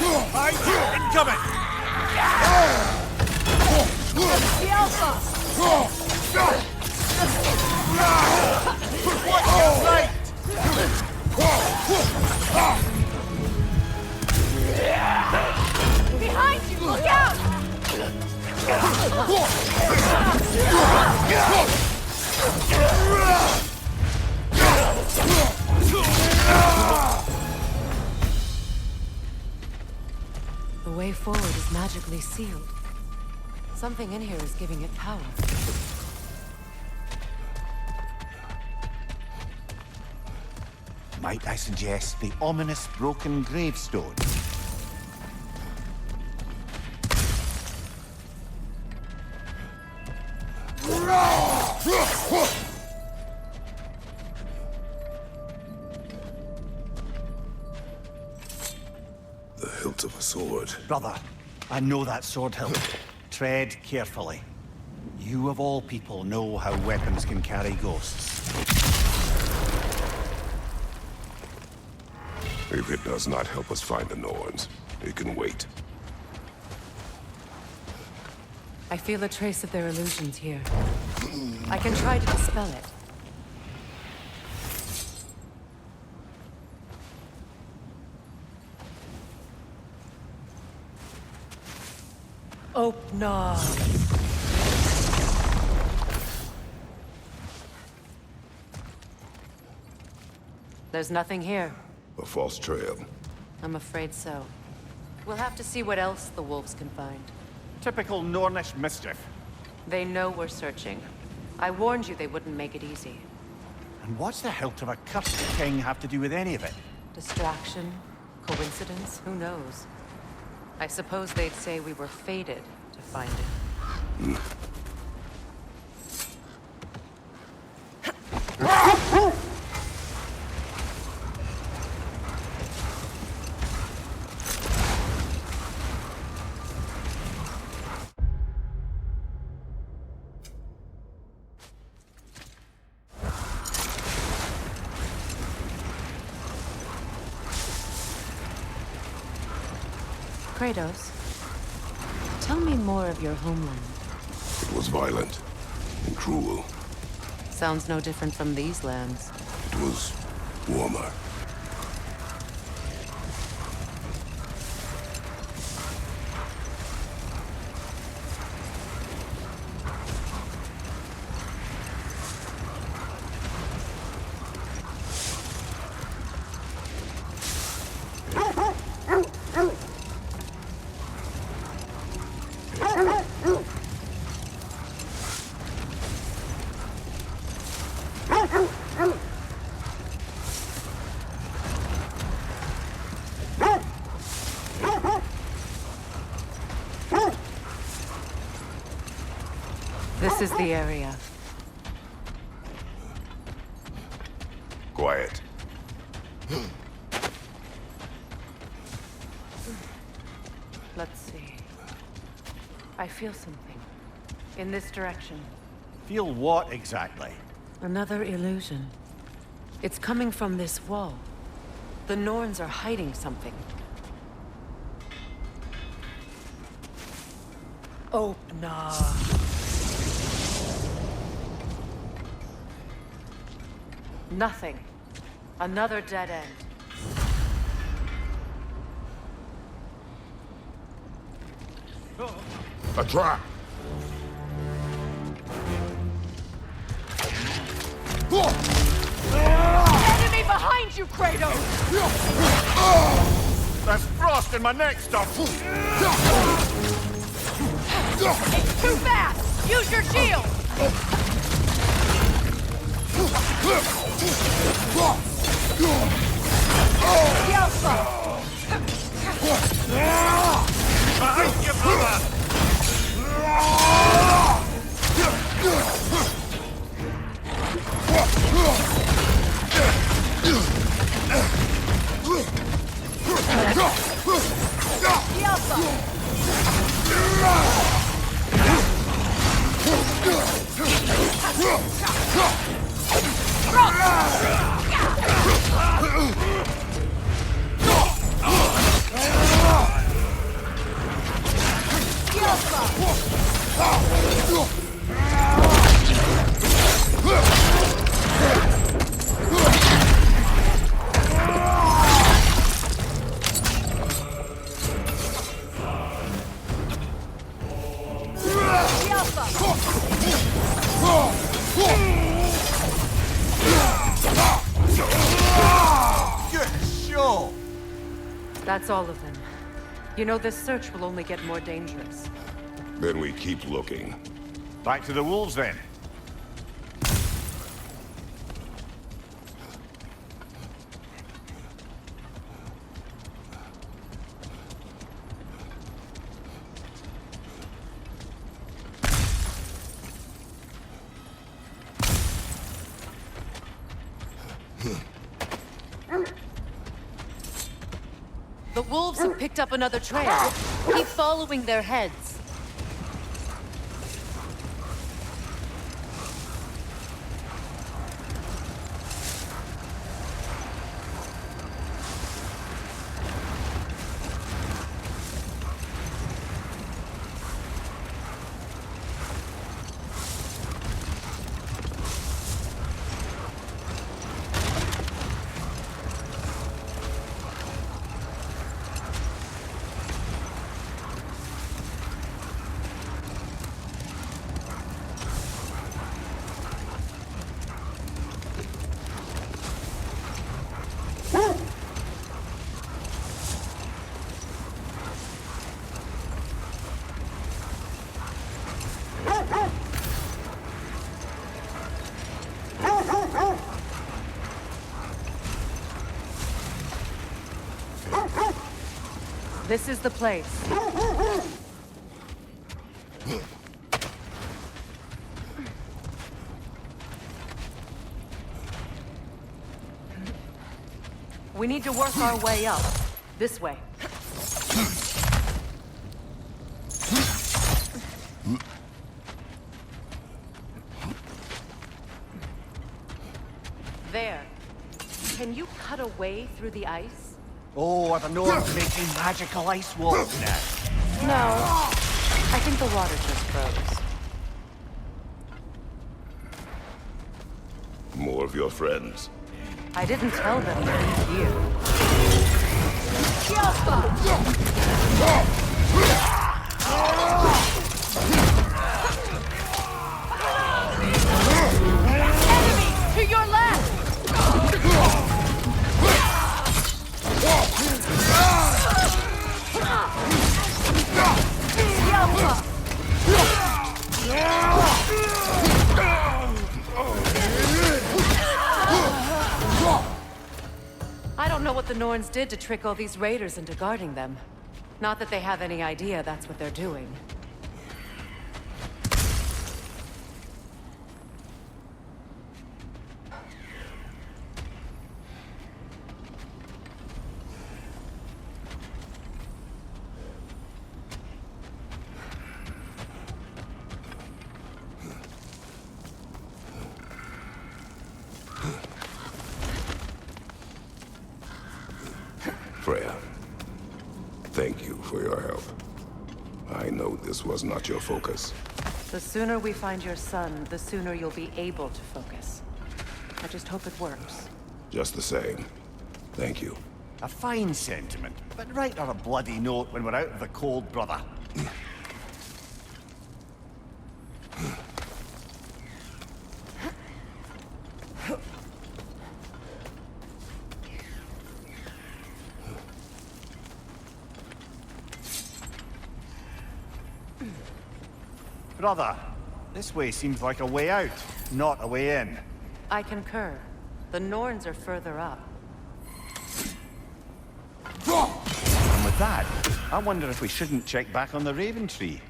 The Incoming! Alpha! Watch your right! Behind you! Look out! The way forward is magically sealed. Something in here is giving it power. Might I suggest the ominous broken gravestone? The hilt of a sword. Brother, I know that sword hilt. Tread carefully. You of all people know how weapons can carry ghosts. If it does not help us find the Norns, it can wait. I feel a trace of their illusions here. I can try to dispel it. Open. There's nothing here. A false trail. I'm afraid so. We'll have to see what else the wolves can find. Typical Nornish mischief. They know we're searching. I warned you they wouldn't make it easy. And what's the hilt of a cursed king have to do with any of it? Distraction? Coincidence? Who knows? I suppose they'd say we were fated to find it. Kratos, tell me more of your homeland. It was violent and cruel. Sounds no different from these lands. It was warmer. This is the area. Quiet. Let's see. I feel something. In this direction. Feel what exactly? Another illusion. It's coming from this wall. The Norns are hiding something. Oh, nah. Nothing. Another dead end. A trap! Enemy behind you, Kratos! That's frost in my neck stuff. It's too fast! Use your shield! Behind you, brother! Good show! That's all of them. You know, this search will only get more dangerous. Then we keep looking. Back to the wolves, then. The wolves have picked up another trail. Keep following their heads. This is the place. We need to work our way up. This way. There. Can you cut a way through the ice? Oh, are the Norse making magical ice walls now? No, I think the water just froze. More of your friends. I didn't tell them to be here. Enemy to your left! I don't know what the Norns did to trick all these raiders into guarding them. Not that they have any idea that's what they're doing. Freya, thank you for your help. I know this was not your focus. The sooner we find your son, the sooner you'll be able to focus. I just hope it works. Just the same, thank you. A fine sentiment, but write her a bloody note when we're out of the cold, brother. Brother, this way seems like a way out, not a way in. I concur. The Norns are further up. And with that, I wonder if we shouldn't check back on the Raven Tree.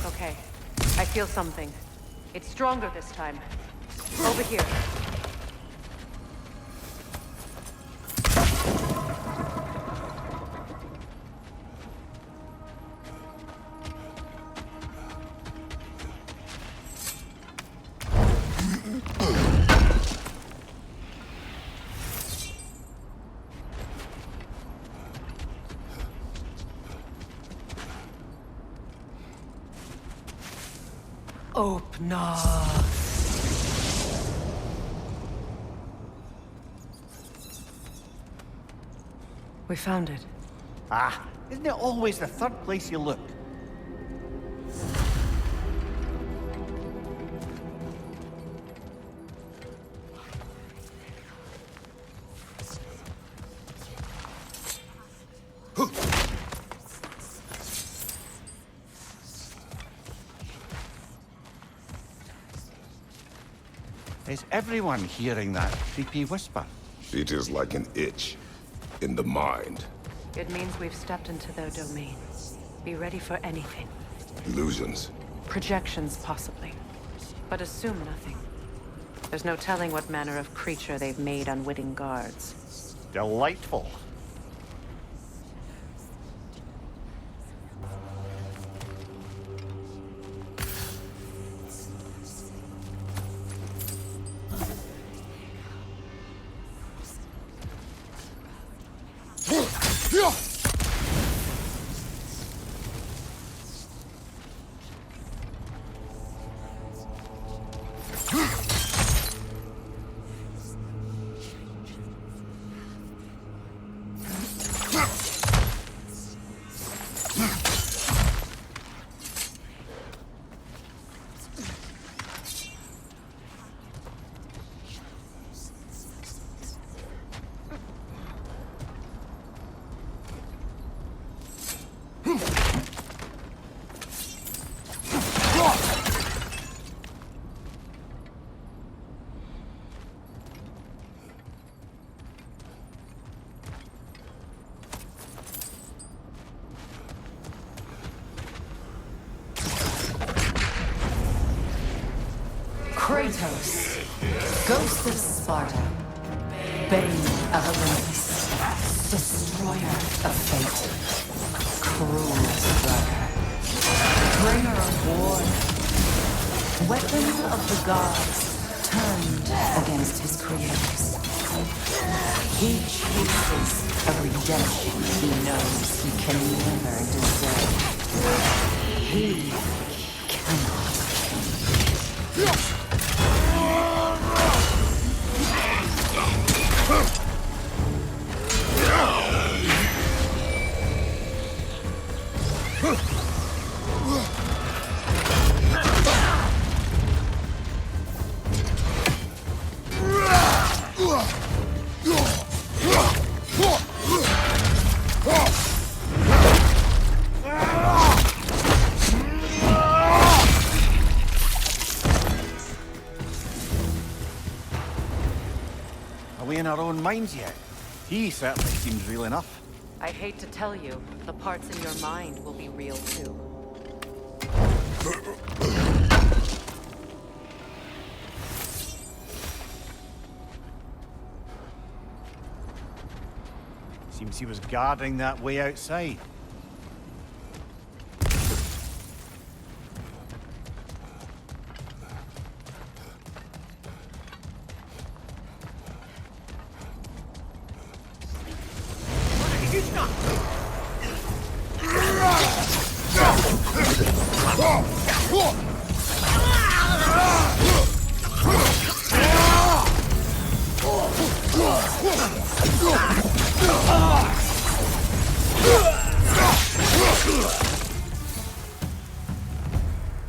Okay, I feel something. It's stronger this time. Over here. Open up. We found it. Ah, isn't it always the third place you look? Is everyone hearing that creepy whisper? It is like an itch in the mind. It means we've stepped into their domain. Be ready for anything. Illusions. Projections, possibly. But assume nothing. There's no telling what manner of creature they've made unwitting guards. Delightful. Kratos, ghost of Sparta, bane of Olympus, destroyer of fate, cruel striker, bringer of war, weapon of the gods turned against his creators. He chooses a redemption he knows he can never deserve. He cannot change. Are we in our own minds yet? He certainly seems real enough. I hate to tell you, the parts in your mind will be real too. Seems he was guarding that way outside.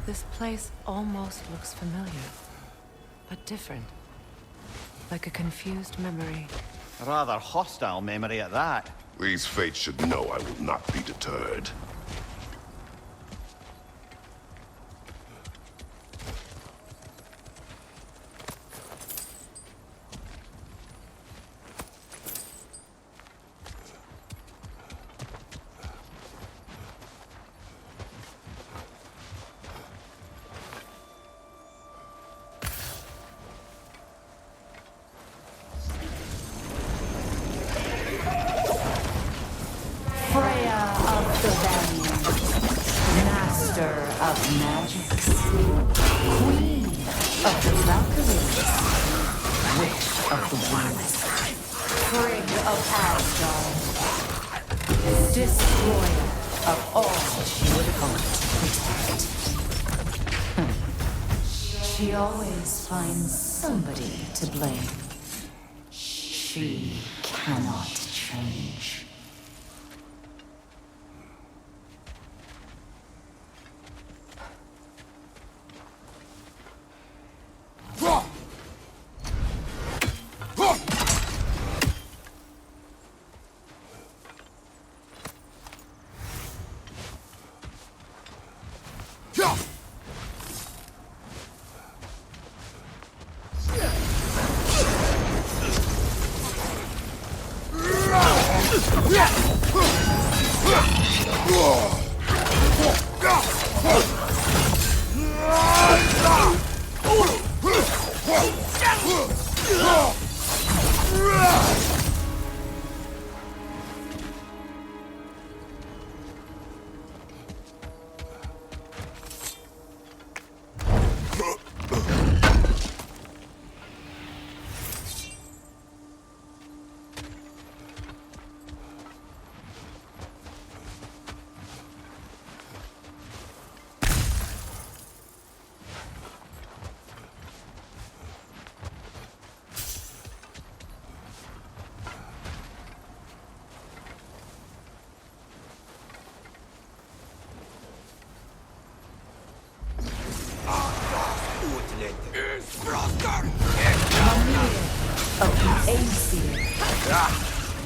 This place almost looks familiar, but different. Like a confused memory. A rather hostile memory at that. These fates should know I will not be deterred. Of magics, queen of the Valkyries, witch of the woods, frigg of Asgard, destroyer of all she would hope to protect. She always finds somebody to blame. She cannot change.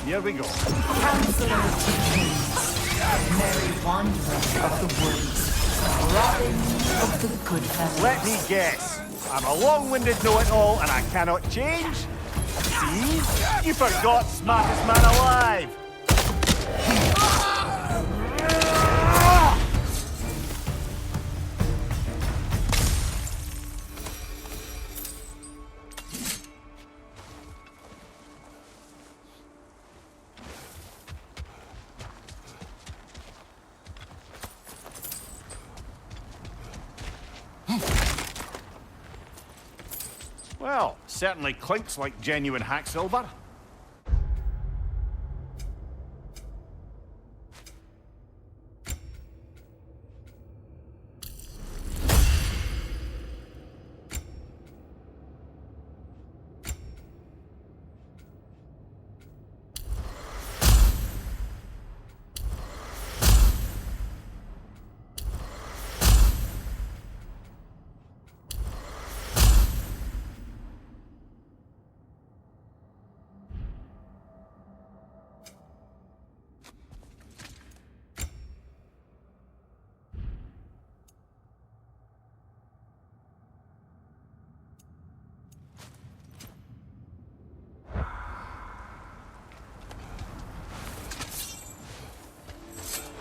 Here we go. Counselor of the Kings, Merry Wanderer of the Woods, Robin of the Goodfellas. Let me guess. I'm a long-winded know-it-all and I cannot change? See? You forgot smartest man alive! Well, certainly clinks like genuine hack silver.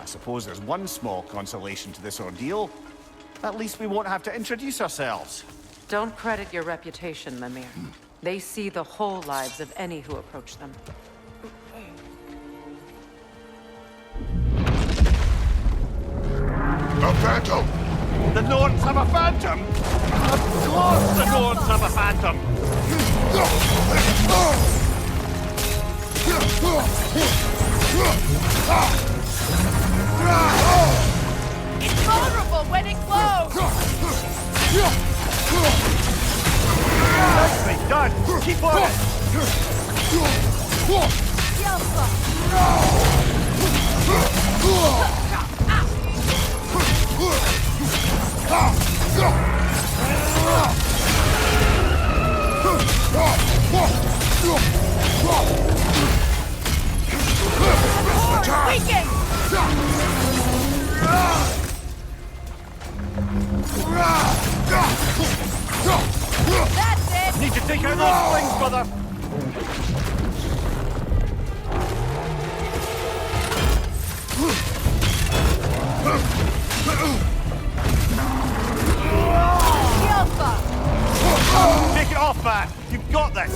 I suppose there's one small consolation to this ordeal. At least we won't have to introduce ourselves. Don't credit your reputation, Mimir. They see the whole lives of any who approach them. A phantom! The Norns have a phantom? Of course the Norns have a phantom! It's vulnerable when it glows! Nicely done! Keep on it! Yelpa! Weaken! That's it! Need to take out those things, brother! Yelpa! Take it off, man! You've got this!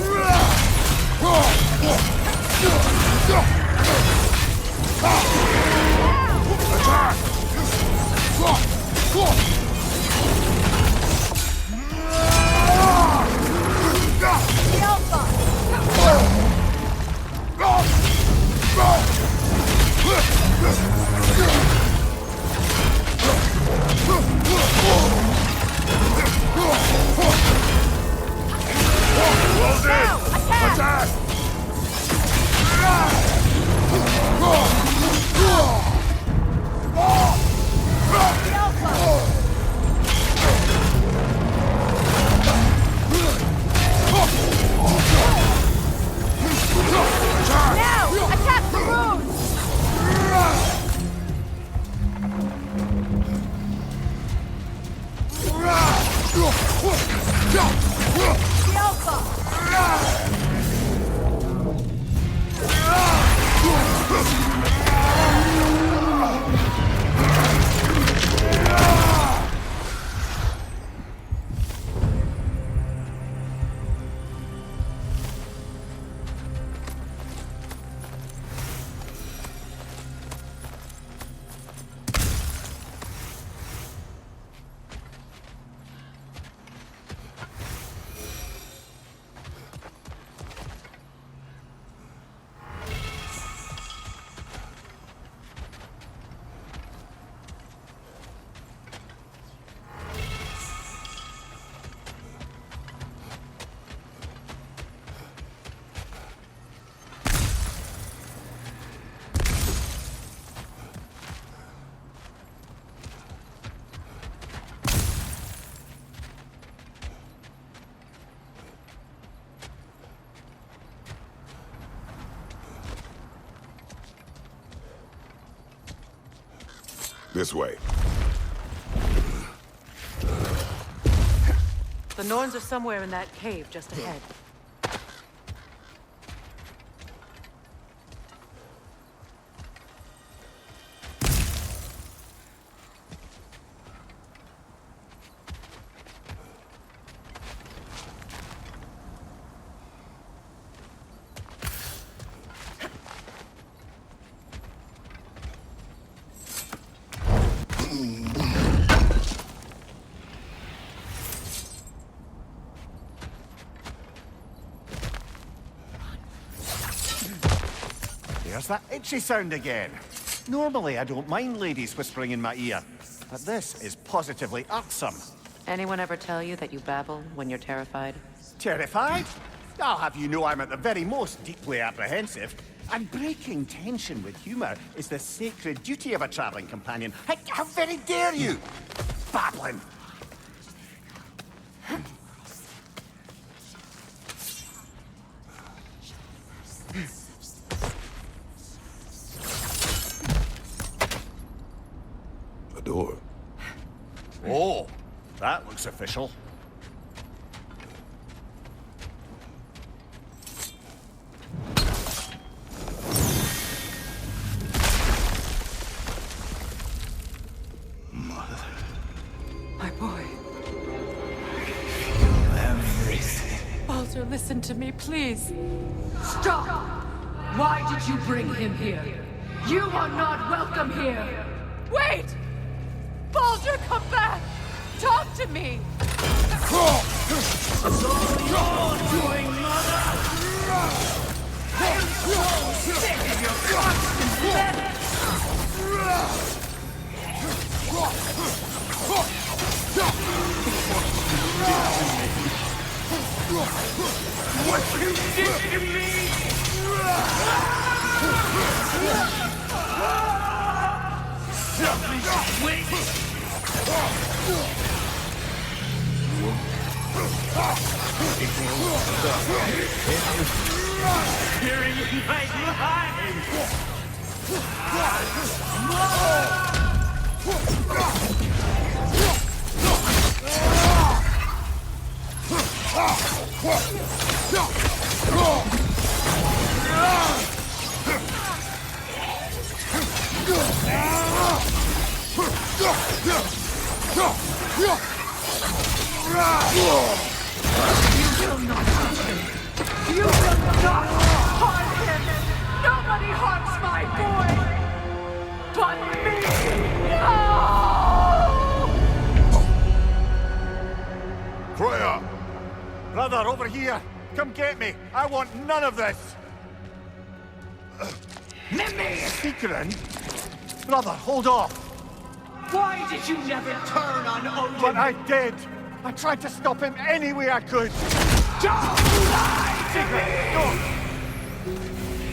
Close in! Attack! Attack! Now! Attack the runes! Yelpa! This way. The Norns are somewhere in that cave just ahead. There's that itchy sound again. Normally, I don't mind ladies whispering in my ear, but this is positively irksome. Anyone ever tell you that you babble when you're terrified? Terrified? I'll have you know I'm at the very most deeply apprehensive. And breaking tension with humor is the sacred duty of a traveling companion. How very dare you? Babbling! A door. Oh, that looks official. My boy. Baldur, listen to me, please. Stop! Why did you bring him here? You are not welcome here! Wait! Baldur, come back! Talk to me! It's all your doing, mother! I am so sick of your constant menace! What you did to me! Selfish witch! Hearing in my mind! You will not harm him! Nobody harms my boy! But me! No! Freya! Brother, over here! Come get me! I want none of this! Mimir! Secret? Brother, hold off! Why did you never turn on Odin? But I did! I tried to stop him any way I could! Don't lie to me!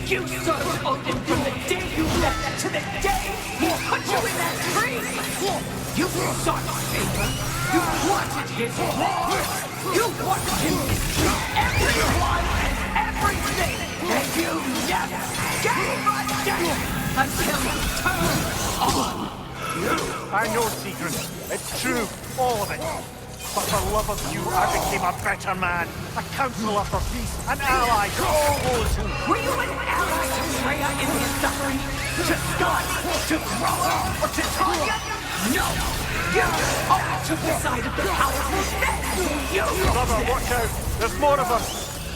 You served Odin from the day you left to the day he put you in that tree! You sought favor! You wanted his war! You wanted him to kill everyone and everything! And you never gave a damn until he turned on you! I know, Secret. It's true. All of it. But for love of you, I became a better man. A counselor for peace. An ally to all those who... Were you an ally to Freya in his suffering? To Scott? To Groa? Or to Tanya? No! You are to the side of the powerful men! You Brother, watch out. There's more of them.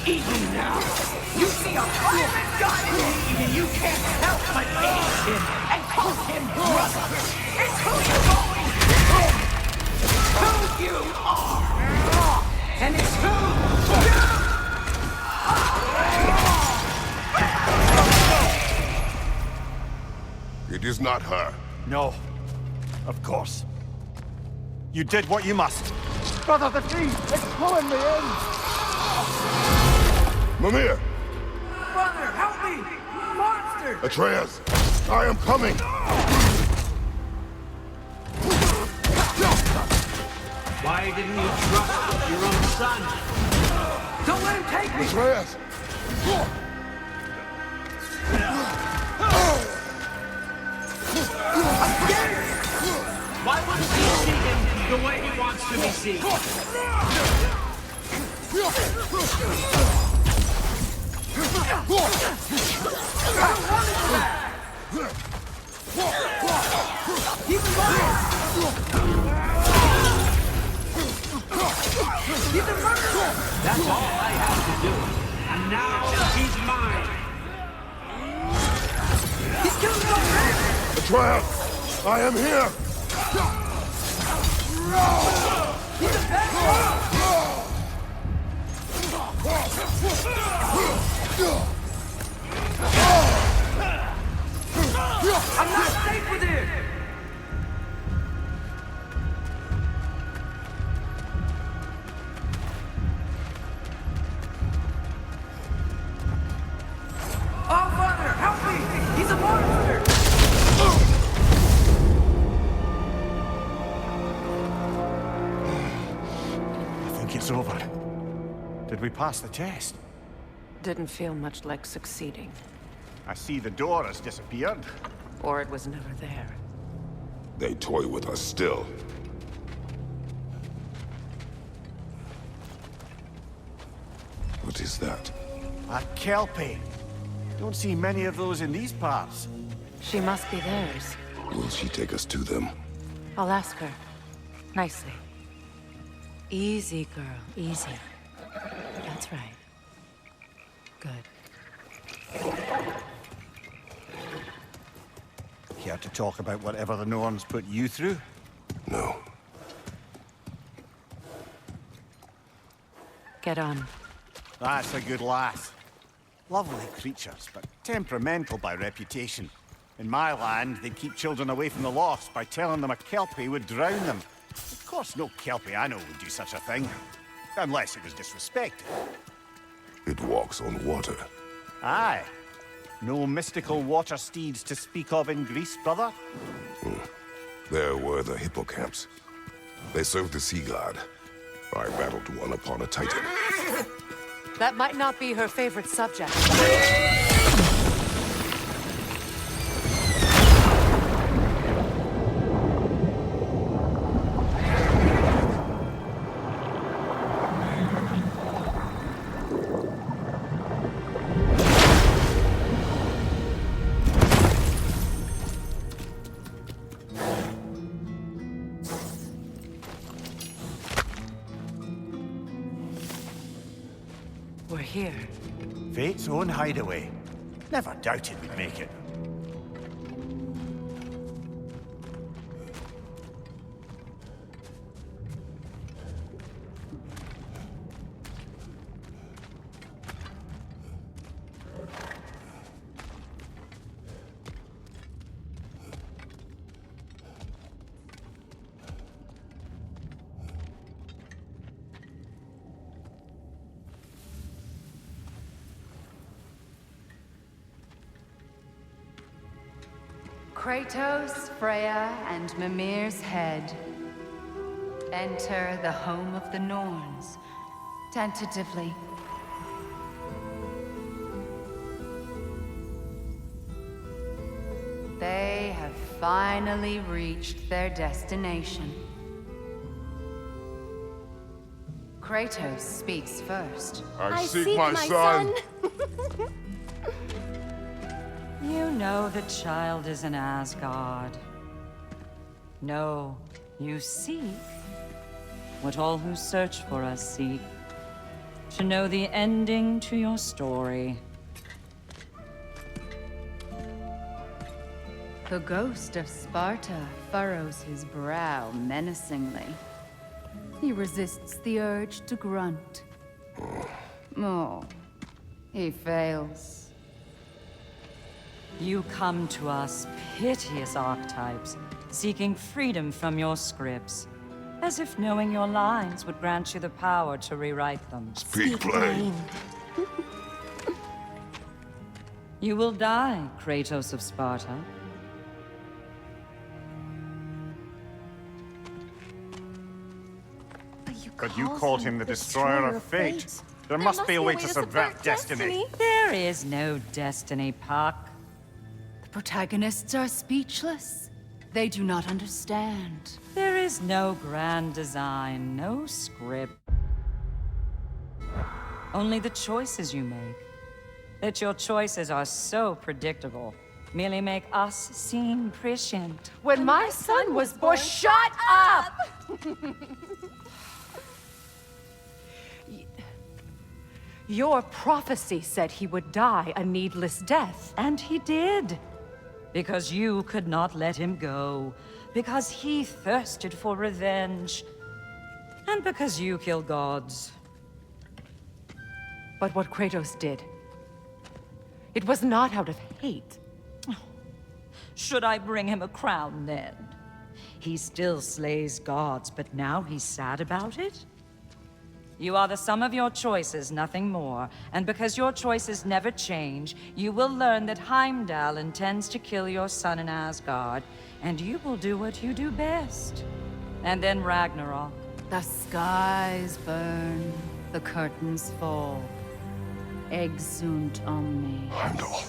Even now, you see a violent god in need and you can't help but aid him and call him brother! It's who you've always been! Who you are! And it's who you are! It is not her. No. Of course. You did what you must. Brother, the tree! It's pulling me in! Mimir! Brother, help me! Monster! Atreus! I am coming! Why didn't you trust your own son? Don't let him take me! Atreus! I'm scared! Why wouldn't he see him the way he wants to be seen? He's mine! He's a murderer! That's all I have to do. And now he's mine! He's killing already! Atreus! I am here! He's a bad I'm not safe within! Oh, Father, help me! He's a monster! I think it's over. Did we pass the test? Didn't feel much like succeeding. I see the door has disappeared. Or it was never there. They toy with us still. What is that? A kelpie. Don't see many of those in these parts. She must be theirs. Will she take us to them? I'll ask her. Nicely. Easy, girl. Easy. That's right. Good. Care to talk about whatever the Norns put you through? No. Get on. That's a good lass. Lovely creatures, but temperamental by reputation. In my land, they'd keep children away from the lost by telling them a kelpie would drown them. Of course, no kelpie I know would do such a thing. Unless it was disrespected. It walks on water. Aye. No mystical water steeds to speak of in Greece, brother? There were the hippocamps. They served the sea god. I battled one upon a titan. That might not be her favorite subject. We're here. Fate's own hideaway. Never doubted we'd make it. Kratos, Freya, and Mimir's head. Enter the home of the Norns, tentatively. They have finally reached their destination. Kratos speaks first. I seek my son. You know the child is in Asgard. No, you seek what all who search for us seek. To know the ending to your story. The ghost of Sparta furrows his brow menacingly. He resists the urge to grunt. Oh, he fails. You come to us, piteous archetypes, seeking freedom from your scripts. As if knowing your lines would grant you the power to rewrite them. Speak plain. You will die, Kratos of Sparta. But you called him the Destroyer of Fate. There must be a way to subvert destiny. There is no destiny, Puck. The protagonists are speechless. They do not understand. There is no grand design, no script. Only the choices you make. That your choices are so predictable, merely make us seem prescient. When my son was born, shut up! Your prophecy said he would die a needless death. And he did. Because you could not let him go. Because he thirsted for revenge. And because you kill gods. But what Kratos did, it was not out of hate. Should I bring him a crown then? He still slays gods, but now he's sad about it? You are the sum of your choices, nothing more. And because your choices never change, you will learn that Heimdall intends to kill your son in Asgard, and you will do what you do best. And then Ragnarok. The skies burn, the curtains fall. Exunt omnes. Heimdall.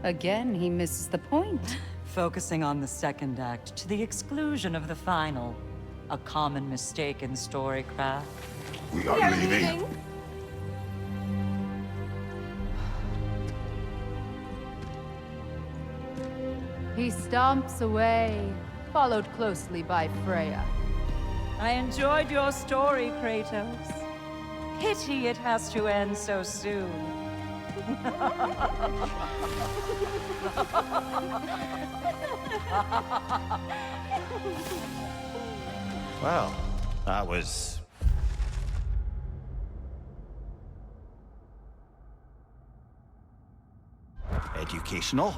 Again, he misses the point. Focusing on the second act to the exclusion of the final. A common mistake in storycraft. We are leaving. He stomps away, followed closely by Freya. I enjoyed your story, Kratos. Pity it has to end so soon. Well, that was... educational.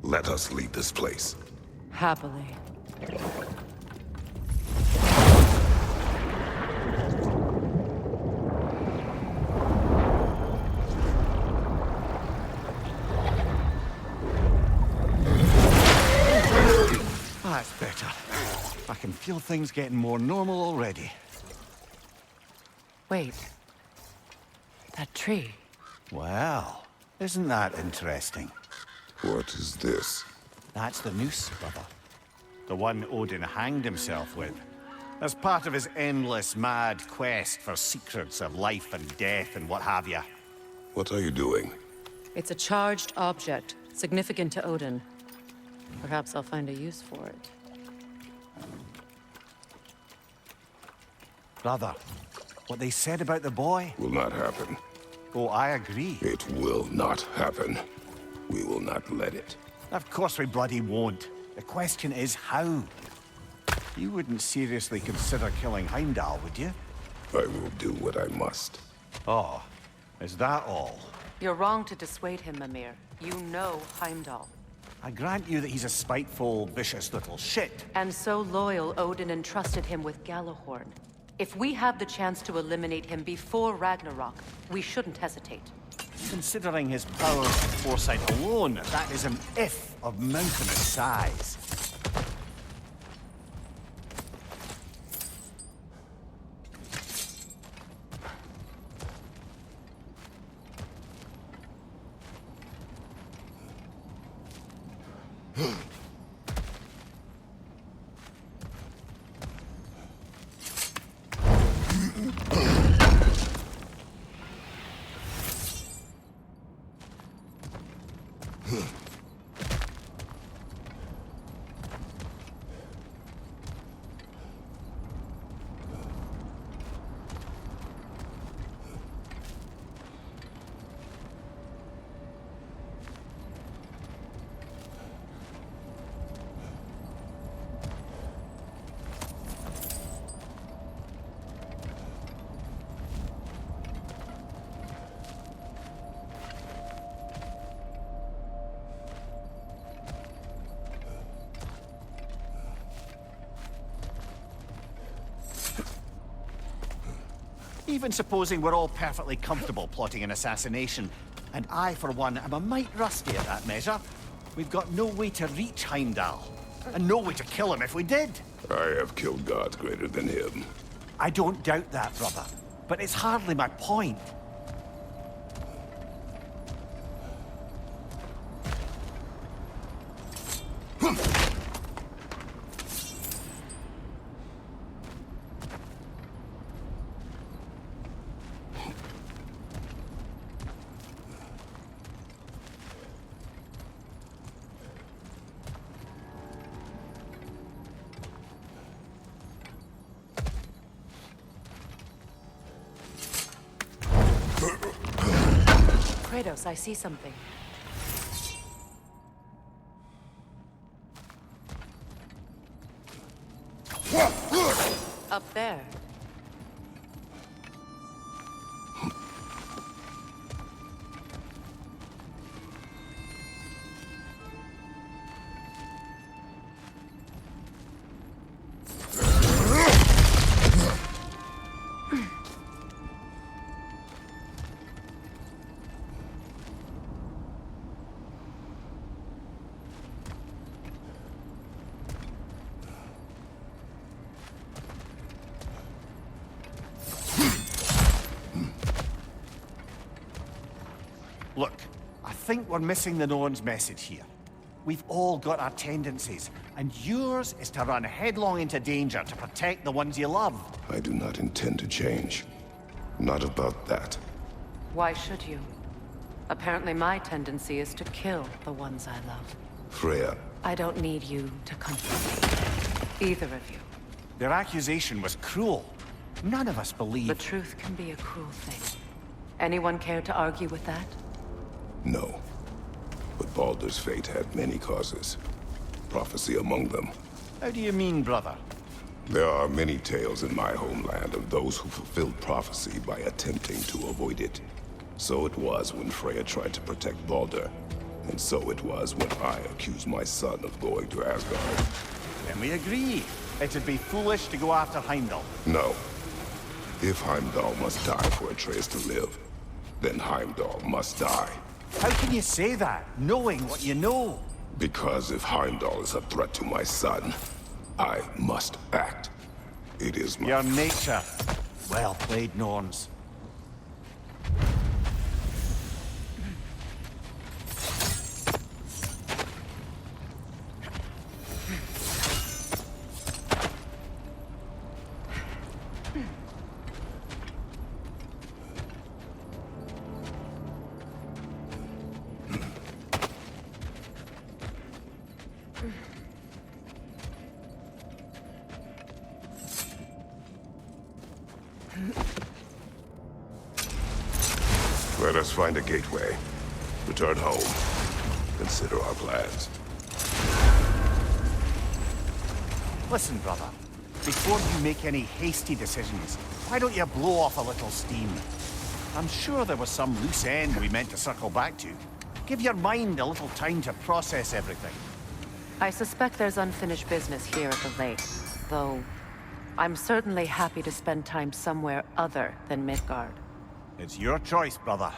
Let us leave this place. Happily. That's better. I can feel things getting more normal already. Wait. That tree. Well, isn't that interesting? What is this? That's the noose, brother. The one Odin hanged himself with. As part of his endless, mad quest for secrets of life and death and what have you. What are you doing? It's a charged object, significant to Odin. Perhaps I'll find a use for it. Brother, what they said about the boy? Will not happen. Oh, I agree. It will not happen. We will not let it. Of course we bloody won't. The question is how? You wouldn't seriously consider killing Heimdall, would you? I will do what I must. Oh, is that all? You're wrong to dissuade him, Mimir. You know Heimdall. I grant you that he's a spiteful, vicious little shit. And so loyal, Odin entrusted him with Galahorn. If we have the chance to eliminate him before Ragnarok, we shouldn't hesitate. Considering his powers and foresight alone, that is an if of mountainous size. Even supposing we're all perfectly comfortable plotting an assassination, and I, for one, am a mite rusty at that measure, we've got no way to reach Heimdall, and no way to kill him if we did. I have killed gods greater than him. I don't doubt that, brother, but it's hardly my point. Kratos, I see something. Up there. Look, I think we're missing the Norn's message here. We've all got our tendencies, and yours is to run headlong into danger to protect the ones you love. I do not intend to change. Not about that. Why should you? Apparently my tendency is to kill the ones I love. Freya, I don't need you to comfort me. Either of you. Their accusation was cruel. None of us believe... The truth can be a cruel thing. Anyone care to argue with that? no. But Baldur's fate had many causes. Prophecy among them. How do you mean, brother? There are many tales in my homeland of those who fulfilled prophecy by attempting to avoid it. So it was when Freya tried to protect Baldur. And so it was when I accused my son of going to Asgard. Then we agree. It'd be foolish to go after Heimdall. No. If Heimdall must die for Atreus to live, then Heimdall must die. How can you say that, knowing what you know? Because if Heimdall is a threat to my son, I must act. It is my... Your nature. Well played, Norns. Let us find a gateway. Return home. Consider our plans. Listen, brother. Before you make any hasty decisions, why don't you blow off a little steam? I'm sure there was some loose end we meant to circle back to. Give your mind a little time to process everything. I suspect there's unfinished business here at the lake, though I'm certainly happy to spend time somewhere other than Midgard. It's your choice, brother.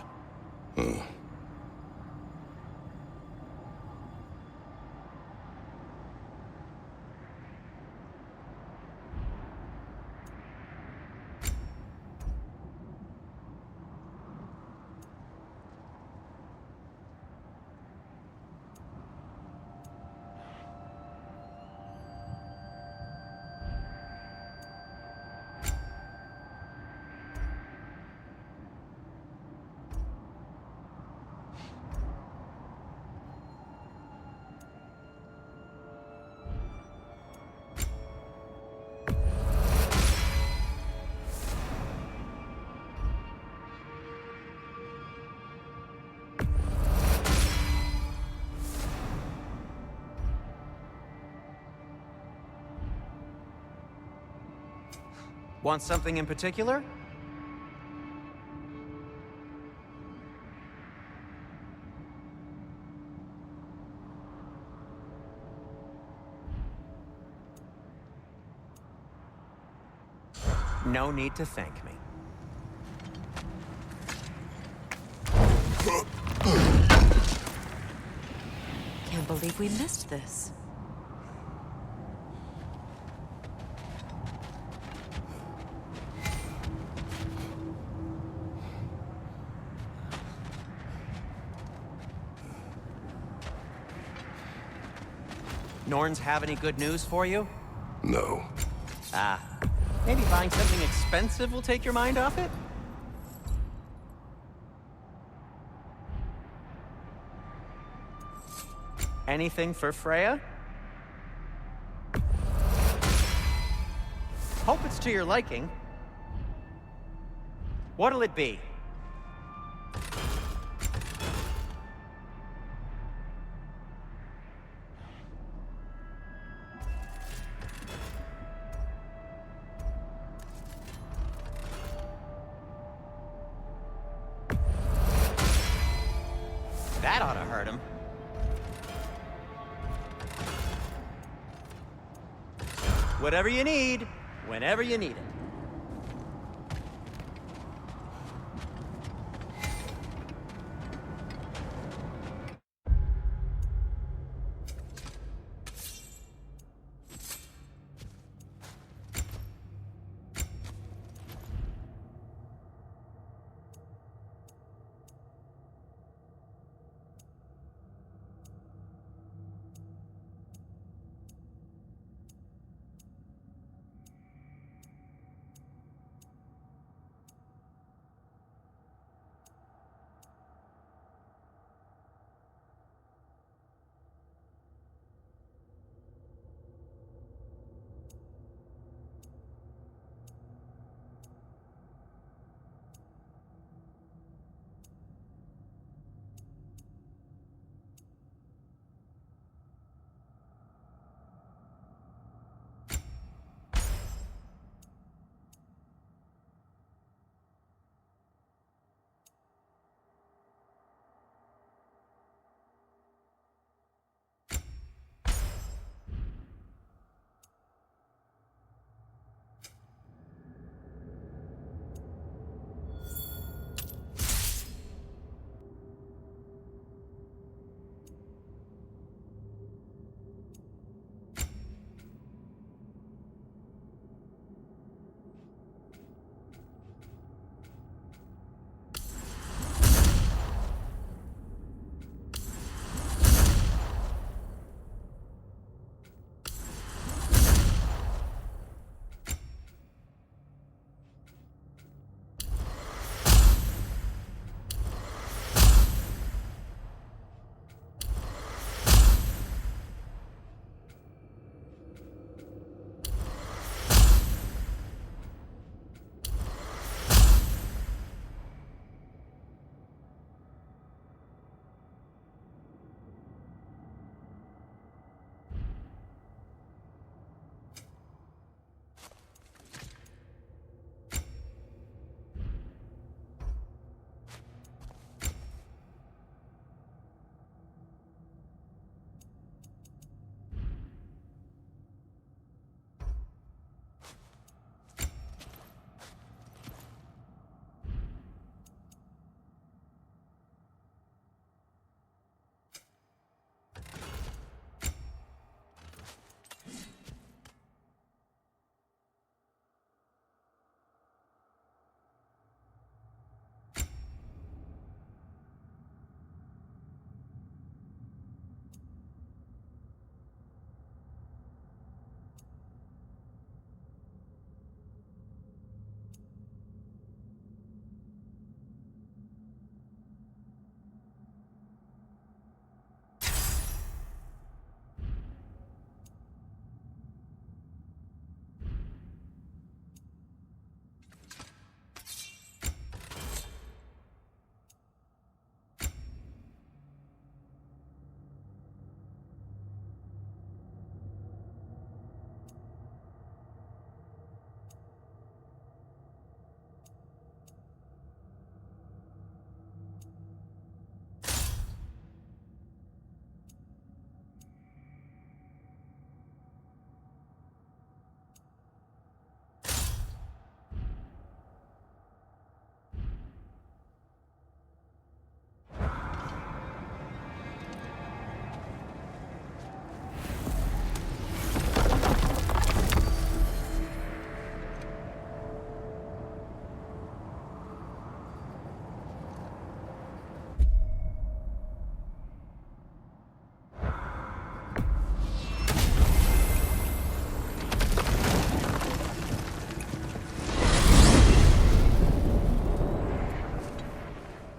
Want something in particular? No need to thank me. Can't believe we missed this. Norns have any good news for you? No. Ah, maybe buying something expensive will take your mind off it? Anything for Freya? Hope it's to your liking. What'll it be? Whatever you need, whenever you need it.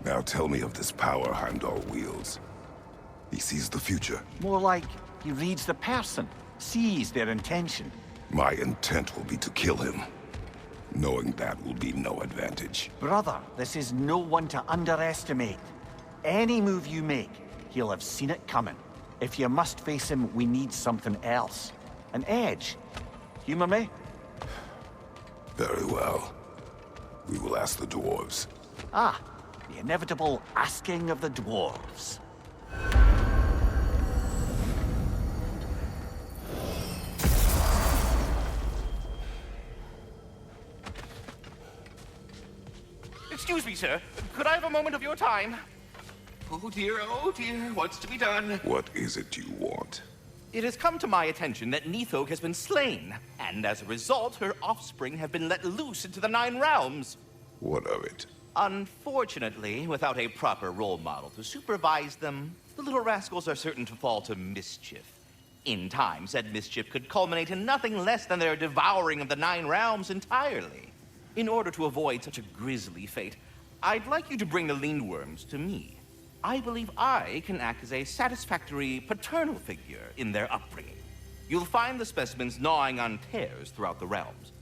Now tell me of this power Heimdall wields. He sees the future. More like he reads the person, sees their intention. My intent will be to kill him. Knowing that will be no advantage. Brother, this is no one to underestimate. Any move you make, he'll have seen it coming. If you must face him, we need something else. An edge. Humor me? Very well. We will ask the dwarves. Ah, the inevitable asking of the dwarves. me, sir. Could I have a moment of your time? Oh dear, what's to be done? What is it you want? It has come to my attention that Nithog has been slain, and as a result, her offspring have been let loose into the Nine Realms. What of it? Unfortunately, without a proper role model to supervise them, the little rascals are certain to fall to mischief. In time, said mischief could culminate in nothing less than their devouring of the Nine Realms entirely. In order to avoid such a grisly fate, I'd like you to bring the Lindworms to me. I believe I can act as a satisfactory paternal figure in their upbringing. You'll find the specimens gnawing on tears throughout the realms.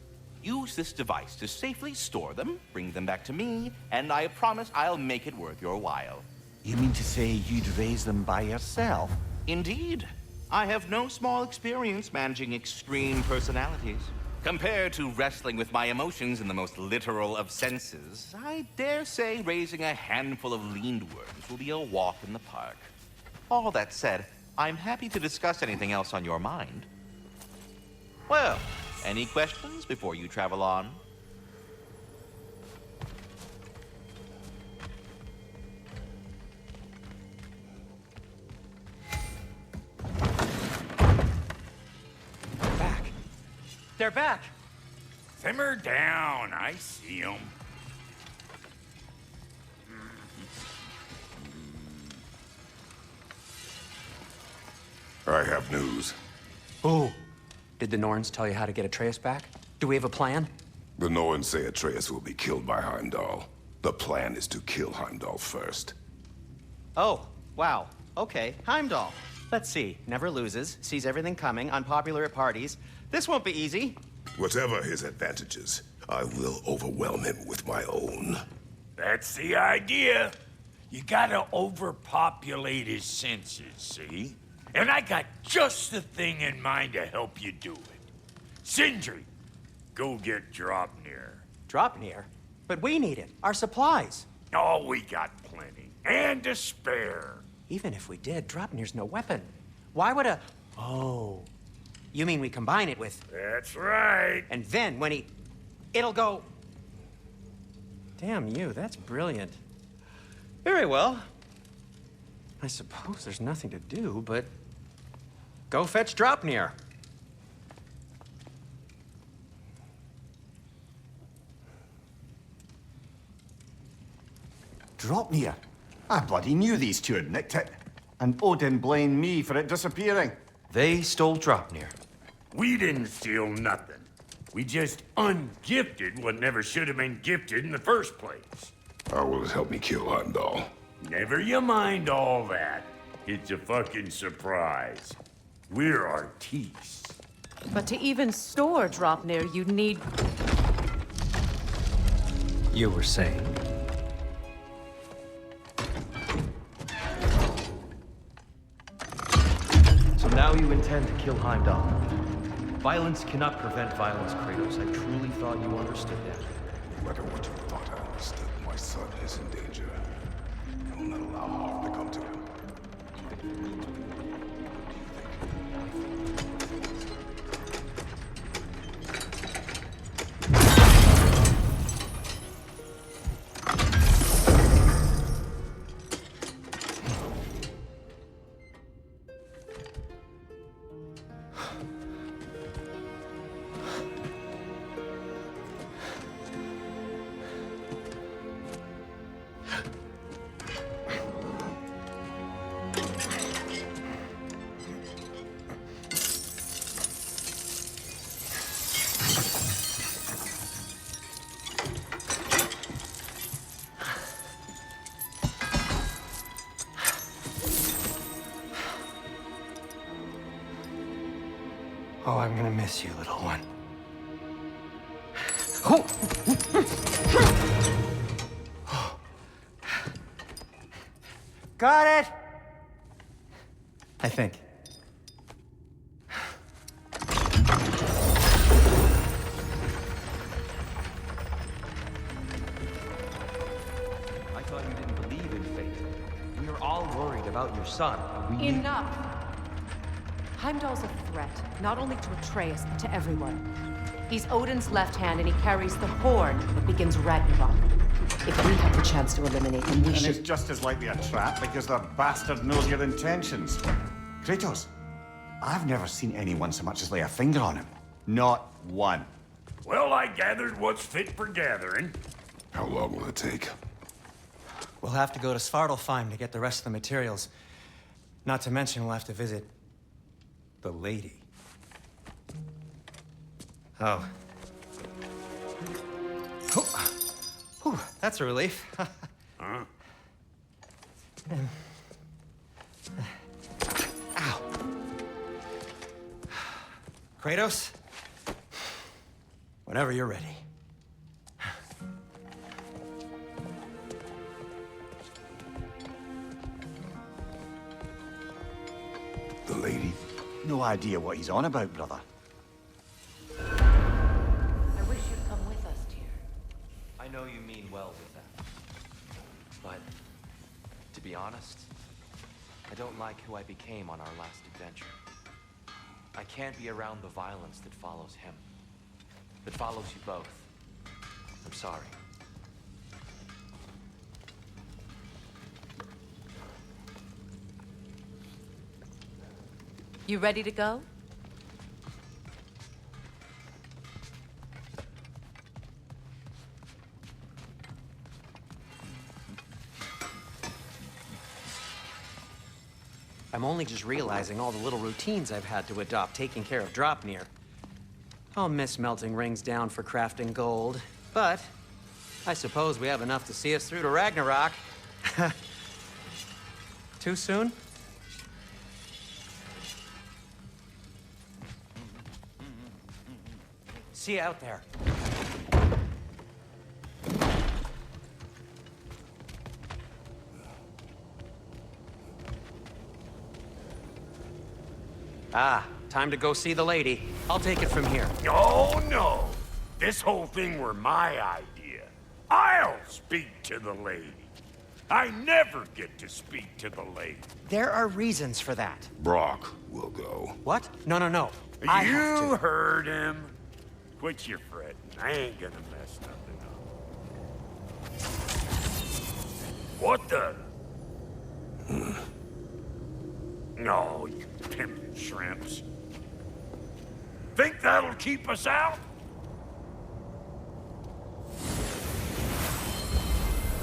Use this device to safely store them, bring them back to me, and I promise I'll make it worth your while. You mean to say you'd raise them by yourself? Indeed. I have no small experience managing extreme personalities. Compared to wrestling with my emotions in the most literal of senses, I dare say raising a handful of Lindworms will be a walk in the park. All that said, I'm happy to discuss anything else on your mind. Well, any questions before you travel on? They're back. Simmer down. I see them. I have news. Oh. Did the Norns tell you how to get Atreus back? Do we have a plan? The Norns say Atreus will be killed by Heimdall. The plan is to kill Heimdall first. Oh, wow. Okay, Heimdall. Let's see. Never loses, sees everything coming, unpopular at parties. This won't be easy. Whatever his advantages, I will overwhelm him with my own. That's the idea. You gotta overpopulate his senses, see? And I got just the thing in mind to help you do it. Sindri, go get Draupnir. Draupnir? But we need it. Our supplies. Oh, we got plenty. And to spare. Even if we did, Draupnir's no weapon. Why would a... Oh. You mean we combine it with... That's right. And then when he... It'll go... Damn you, that's brilliant. Very well. I suppose there's nothing to do, but... Go fetch Draupnir. Draupnir? I bloody knew these two had nicked it. And Odin blamed me for it disappearing. They stole Draupnir. We didn't steal nothing. We just ungifted what never should have been gifted in the first place. How will it help me kill Heimdall? Never you mind all that. It's a fucking surprise. We're artistes. But to even store Draupnir, you'd need... You were saying? So now you intend to kill Heimdall. Violence cannot prevent violence, Kratos. I truly thought you understood that. No matter what you thought I understood, my son is in danger. I will not allow harm to come to him. Oh, I'm gonna miss you, little one. Got it! I think. I thought you didn't believe in fate. We are all worried about your son. We Enough! Heimdall's a threat, not only to Atreus, but to everyone. He's Odin's left hand, and he carries the horn that begins Ragnarok. If we have the chance to eliminate them, we And should... it's just as likely a trap because the bastard knows your intentions. Kratos, I've never seen anyone so much as lay a finger on him. Not one. Well, I gathered what's fit for gathering. How long will it take? We'll have to go to Svartalfheim to get the rest of the materials. Not to mention we'll have to visit the lady. Oh. Whew, that's a relief. Huh? Ow. Kratos? Whenever you're ready. The lady? No idea what he's on about, brother. I wish you'd come with us, dear. I know you mean well with that. But, to be honest, I don't like who I became on our last adventure. I can't be around the violence that follows him. That follows you both. I'm sorry. You ready to go? I'm only just realizing all the little routines I've had to adopt taking care of Dropnir. I'll miss melting rings down for crafting gold, but I suppose we have enough to see us through to Ragnarok. Too soon? See you out there. Ah, time to go see the lady. I'll take it from here. Oh, no. This whole thing were my idea. I'll speak to the lady. I never get to speak to the lady. There are reasons for that. Brock will go. What? No, no, no. I have You to. heard him. Quit your fretting. I ain't gonna mess nothing up. What the? No, you pimpin' shrimps. Think that'll keep us out?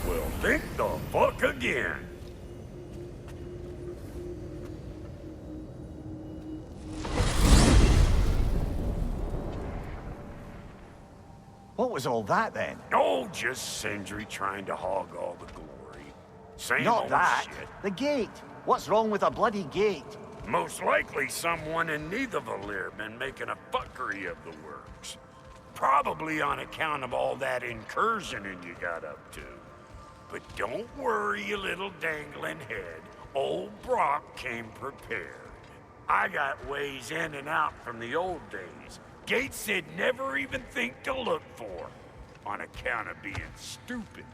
Well, think the fuck again. What was all that then? Oh, just Sindri trying to hog all the glory. Same Not old that. shit. The gate. What's wrong with a bloody gate? Most likely someone in Nidavellir been making a fuckery of the works. Probably on account of all that incursioning you got up to. But don't worry, you little dangling head. Old Brock came prepared. I got ways in and out from the old days. Gates they'd never even think to look for. On account of being stupid.